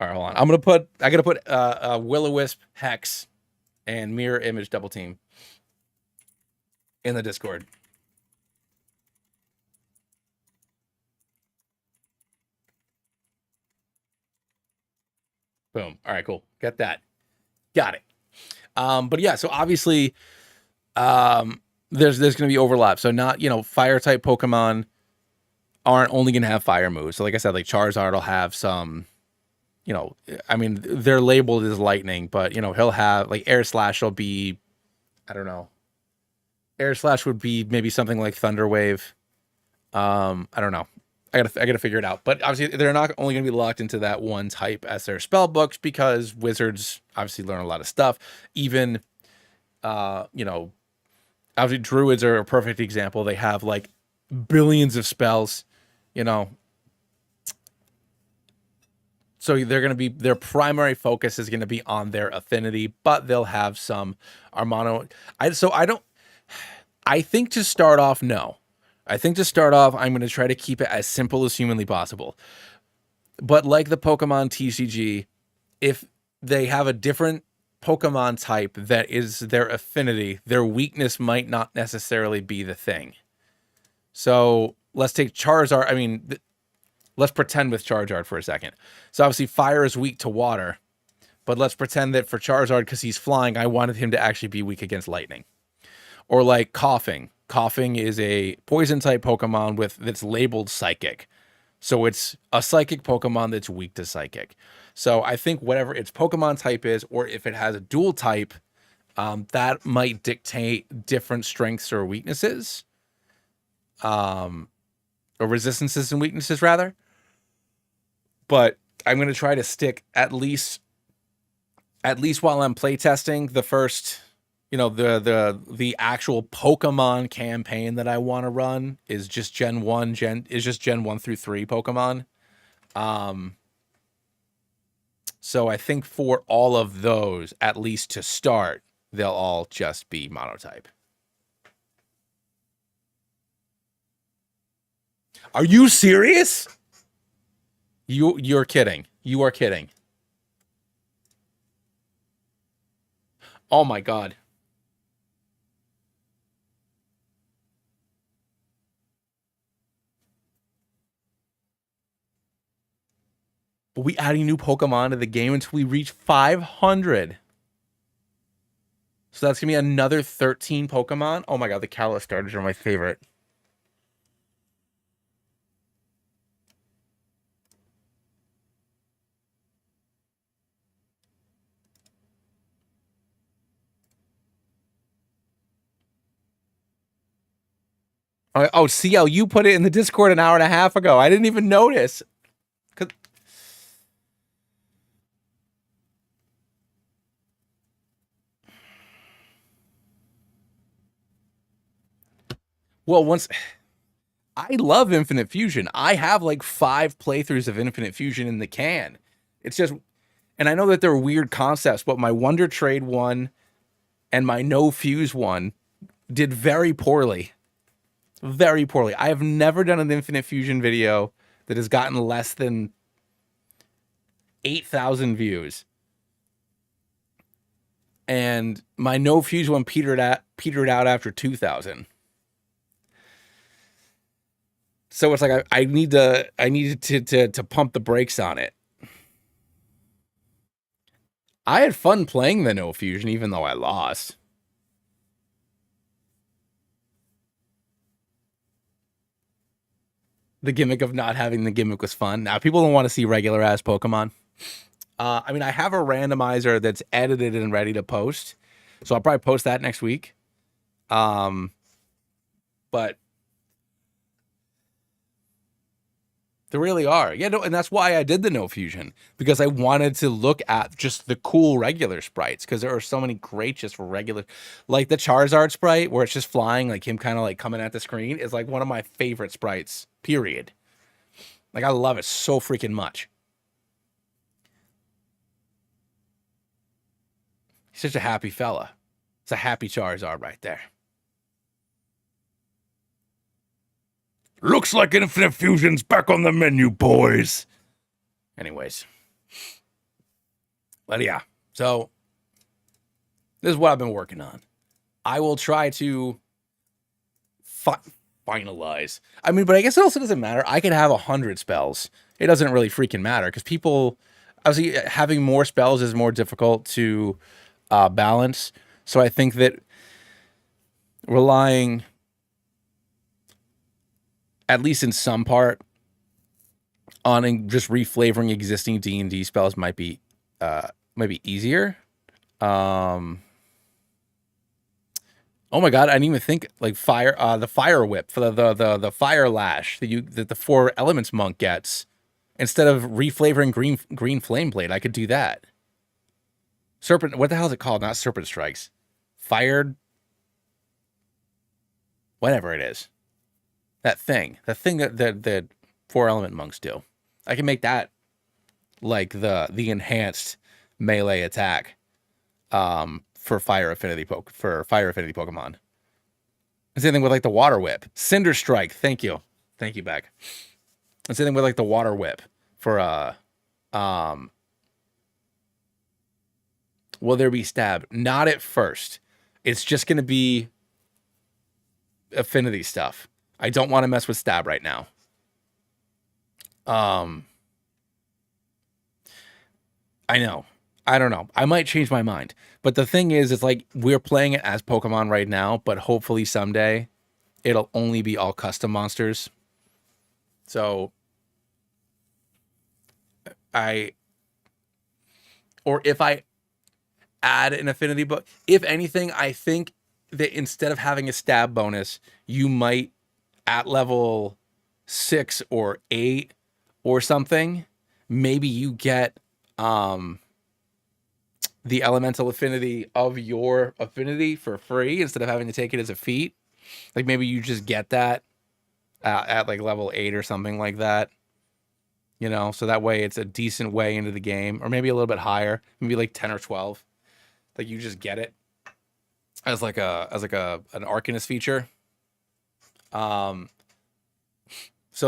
Speaker 1: All right, hold on. I gotta put Will-O-Wisp, Hex, and Mirror Image double team in the Discord. Boom. All right, cool. Get that. Got it. But yeah, so obviously, there's going to be overlap. So not, fire type Pokemon aren't only going to have fire moves. So like I said, like Charizard will have some, I mean, they're labeled as lightning, but he'll have like Air Slash will be, I don't know. Air Slash would be maybe something like Thunder Wave. I don't know. I gotta figure it out. But obviously, they're not only gonna be locked into that one type as their spell books, because wizards obviously learn a lot of stuff. Even, obviously druids are a perfect example. They have like billions of spells, So their primary focus is gonna be on their affinity, but they'll have some Armano. I think to start off, no. I think to start off, I'm going to try to keep it as simple as humanly possible. But like the Pokemon TCG, if they have a different Pokemon type that is their affinity, their weakness might not necessarily be the thing. So let's take Charizard. I mean, let's pretend with Charizard for a second. So obviously fire is weak to water, but let's pretend that for Charizard, because he's flying, I wanted him to actually be weak against lightning. Or like Coughing. Coughing is a poison type Pokemon that's labeled psychic. So it's a psychic Pokemon that's weak to psychic. So I think whatever its Pokemon type is, or if it has a dual type, that might dictate different strengths or weaknesses. Or resistances and weaknesses, rather. But I'm going to try to stick at least while I'm playtesting the first... the actual Pokemon campaign that I want to run is just Gen 1 through 3 Pokemon. So I think for all of those, at least to start, they'll all just be monotype. Are you serious? You're kidding. You are kidding. Oh my God. But we adding new Pokemon to the game until we reach 500. So that's going to be another 13 Pokemon. Oh my god, the Kalos starters are my favorite. Oh, CL, you put it in the Discord an hour and a half ago. I didn't even notice. Well, once I love Infinite Fusion. I have like 5 playthroughs of Infinite Fusion in the can. It's just, and I know that they're weird concepts, but my Wonder Trade one and my No Fuse one did very poorly. Very poorly. I have never done an Infinite Fusion video that has gotten less than 8,000 views. And my No Fuse one petered out after 2,000. So it's like I needed to pump the brakes on it. I had fun playing the No Fusion, even though I lost. The gimmick of not having the gimmick was fun. Now, people don't want to see regular ass Pokemon. I mean, I have a randomizer that's edited and ready to post, so I'll probably post that next week. But they really are. Yeah, no, and that's why I did the No Fusion, because I wanted to look at just the cool regular sprites, because there are so many great just regular, like the Charizard sprite where it's just flying, like him kind of like coming at the screen, is like one of my favorite sprites, period. Like I love it so freaking much. He's such a happy fella. It's a happy Charizard right there. Looks like Infinite Fusion's back on the menu, boys. Anyways. But yeah, so this is what I've been working on. I will try to finalize. I mean, but I guess it also doesn't matter. I could have 100 spells. It doesn't really freaking matter, because people, obviously, having more spells is more difficult to balance. So I think that relying, at least in some part, on just reflavoring existing D&D spells might be easier. Oh my god, I didn't even think, like fire, the fire whip for the fire lash that the 4 elements monk gets. Instead of reflavoring green flame blade, I could do that. Serpent, what the hell is it called? Not serpent strikes. Fired, whatever it is. That thing that 4 element monks do. I can make that like the enhanced melee attack for fire affinity Pokemon. Same thing with like the water whip. Cinder Strike, thank you. Thank you, Beck. And same thing with like the water whip for will there be stab? Not at first. It's just gonna be affinity stuff. I don't want to mess with stab right now. I know. I don't know. I might change my mind. But the thing is, it's like we're playing it as Pokemon right now, but hopefully someday it'll only be all custom monsters. So if I add an affinity book, if anything, I think that instead of having a stab bonus, you might at level 6 or 8 or something, maybe you get the elemental affinity of your affinity for free instead of having to take it as a feat. Like maybe you just get that at like level 8 or something like that. You know, so that way it's a decent way into the game, or maybe a little bit higher, maybe like 10 or 12. Like you just get it as like an Arcanist feature. So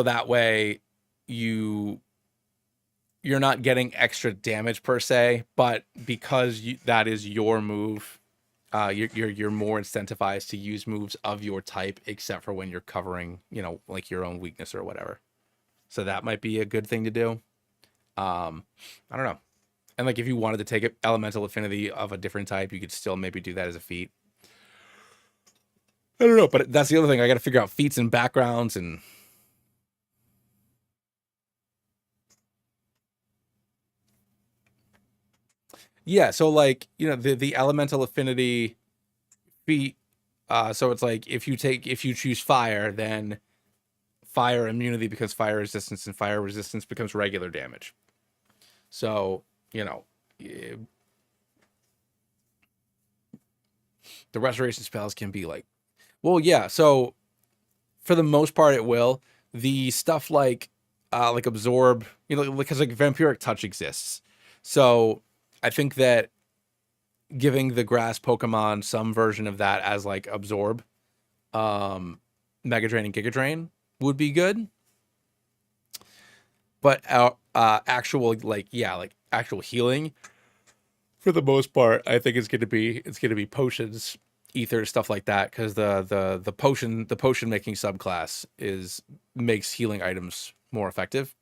Speaker 1: that way you're not getting extra damage per se, but because that is your move, you're more incentivized to use moves of your type, except for when you're covering, you know, like your own weakness or whatever. So that might be a good thing to do. I don't know. And like if you wanted to take it elemental affinity of a different type, you could still maybe do that as a feat. I don't know, but that's the other thing. I got to figure out feats and backgrounds and yeah. So like the elemental affinity feat. So it's like if you choose fire, then fire immunity becomes fire resistance, and fire resistance becomes regular damage. So eh, the restoration spells can be like, well, yeah. So for the most part, it will. The stuff like absorb, because like vampiric touch exists. So I think that giving the grass Pokemon some version of that as like absorb, Mega Drain and Giga Drain would be good. But actual actual healing, for the most part, I think it's gonna be potions, ether, stuff like that, because the potion making subclass makes healing items more effective.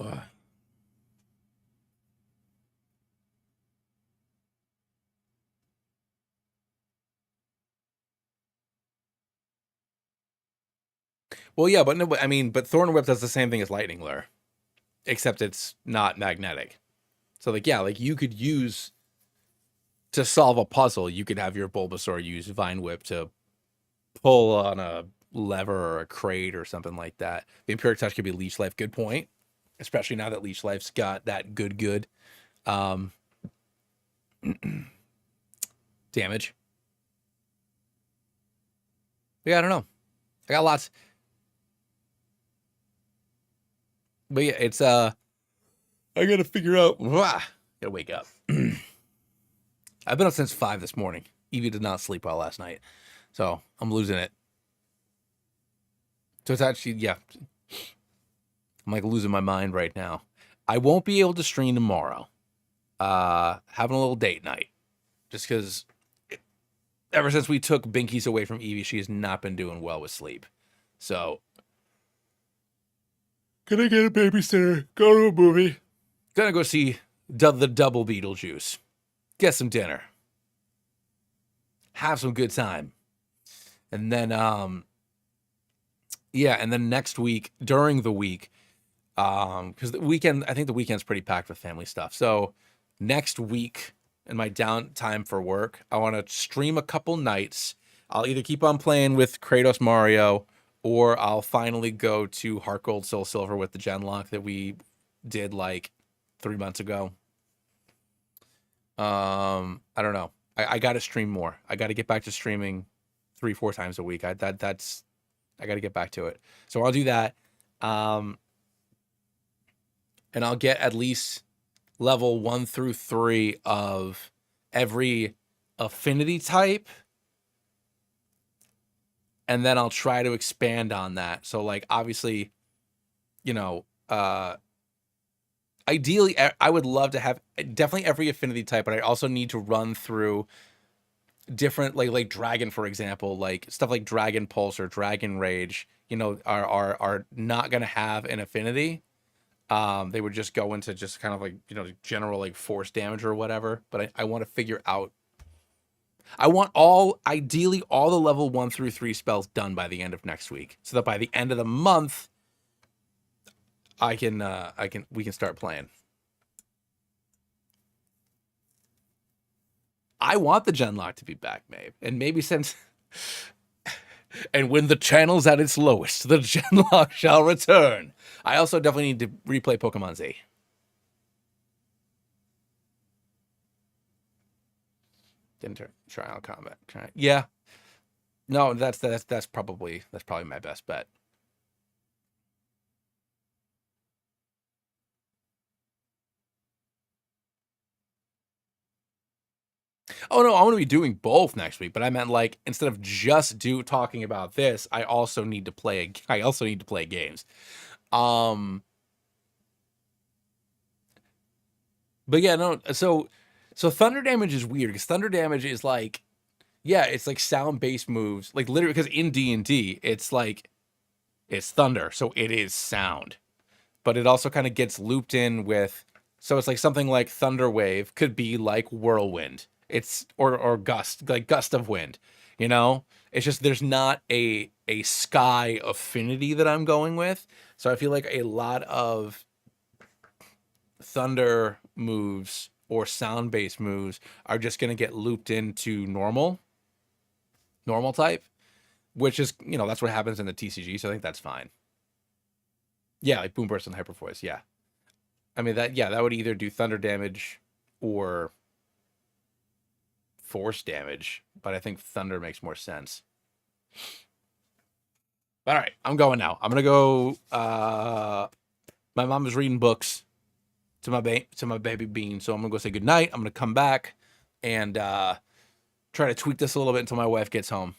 Speaker 1: Ugh. Well, yeah, but no, I mean, but Thorn Whip does the same thing as Lightning Lure, except it's not magnetic. So like, yeah, like you could use to solve a puzzle, you could have your Bulbasaur use Vine Whip to pull on a lever or a crate or something like that. Vampiric Touch could be Leech Life. Good point. Especially now that Leech Life's got that good damage. Yeah, I don't know. I got lots. But yeah, it's I gotta figure out. Gotta wake up. I've been up since 5 this morning. Evie did not sleep well last night, so I'm losing it. So it's actually, yeah, I'm like losing my mind right now. I won't be able to stream tomorrow. Having a little date night, just because ever since we took Binkies away from Evie, she has not been doing well with sleep. So, gonna get a babysitter, go to a movie, gonna go see the double Beetlejuice, get some dinner, have some good time, and then yeah, and then next week during the week, because the weekend, I think the weekend's pretty packed with family stuff. So next week in my downtime for work, I want to stream a couple nights. I'll either keep on playing with Kratos Mario, or I'll finally go to Heart Gold Soul Silver with the Genlock that we did like 3 months ago. I don't know. I got to stream more. I got to get back to streaming 3-4 times a week. I got to get back to it. So I'll do that. And I'll get at least level 1 through 3 of every affinity type. And then I'll try to expand on that. So like, obviously, ideally, I would love to have definitely every affinity type, but I also need to run through different, like Dragon, for example, like stuff like Dragon Pulse or Dragon Rage, are not going to have an affinity. They would just go into just kind of like, general like force damage or whatever. But I want to figure out, I want ideally all the level 1 through 3 spells done by the end of next week, so that by the end of the month, we can start playing. I want the Genlock to be back, Maeve, and maybe since. And when the channel's at its lowest, the Genlock shall return. I also definitely need to replay Pokemon Z. Didn't trial combat. Yeah. No, that's probably my best bet. Oh no, I'm gonna be doing both next week, but I meant like instead of just talking about this, I also need to play games. But yeah, no. So So thunder damage is weird because thunder damage is like, yeah, it's like sound based moves, like literally because in D&D it's like it's thunder, so it is sound, but it also kind of gets looped in with, so it's like something like thunder wave could be like whirlwind, it's or gust, like gust of wind, you know. It's just there's not a sky affinity that I'm going with, so I feel like a lot of thunder moves or sound based moves are just going to get looped into normal type, which is, you know, that's what happens in the TCG, so I think that's fine. Yeah, like boom burst and hyper voice. Yeah, I mean that. Yeah, that would either do thunder damage or force damage, but I think thunder makes more sense. All right, I'm going now. I'm gonna go. My mom is reading books to my baby Bean, so I'm gonna go say goodnight. I'm gonna come back and try to tweak this a little bit until my wife gets home.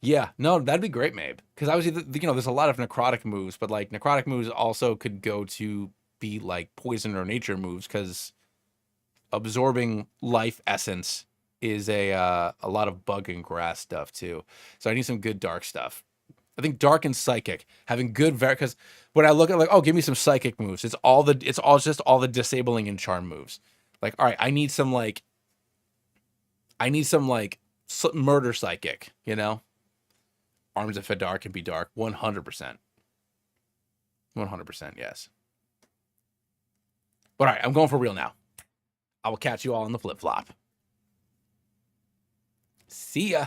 Speaker 1: Yeah, no, that'd be great, Mabe. Because obviously, you know, there's a lot of necrotic moves, but like necrotic moves also could go to be like poison or nature moves because absorbing life essence is a lot of bug and grass stuff too. So I need some good dark stuff. I think dark and psychic having good because when I look at like, oh, give me some psychic moves, it's just all the disabling and charm moves. Like, all right, I need some like murder psychic, you know. Arms of Fedar can be dark, 100%. 100%, yes. But all right, I'm going for real now. I will catch you all on the flip-flop. See ya.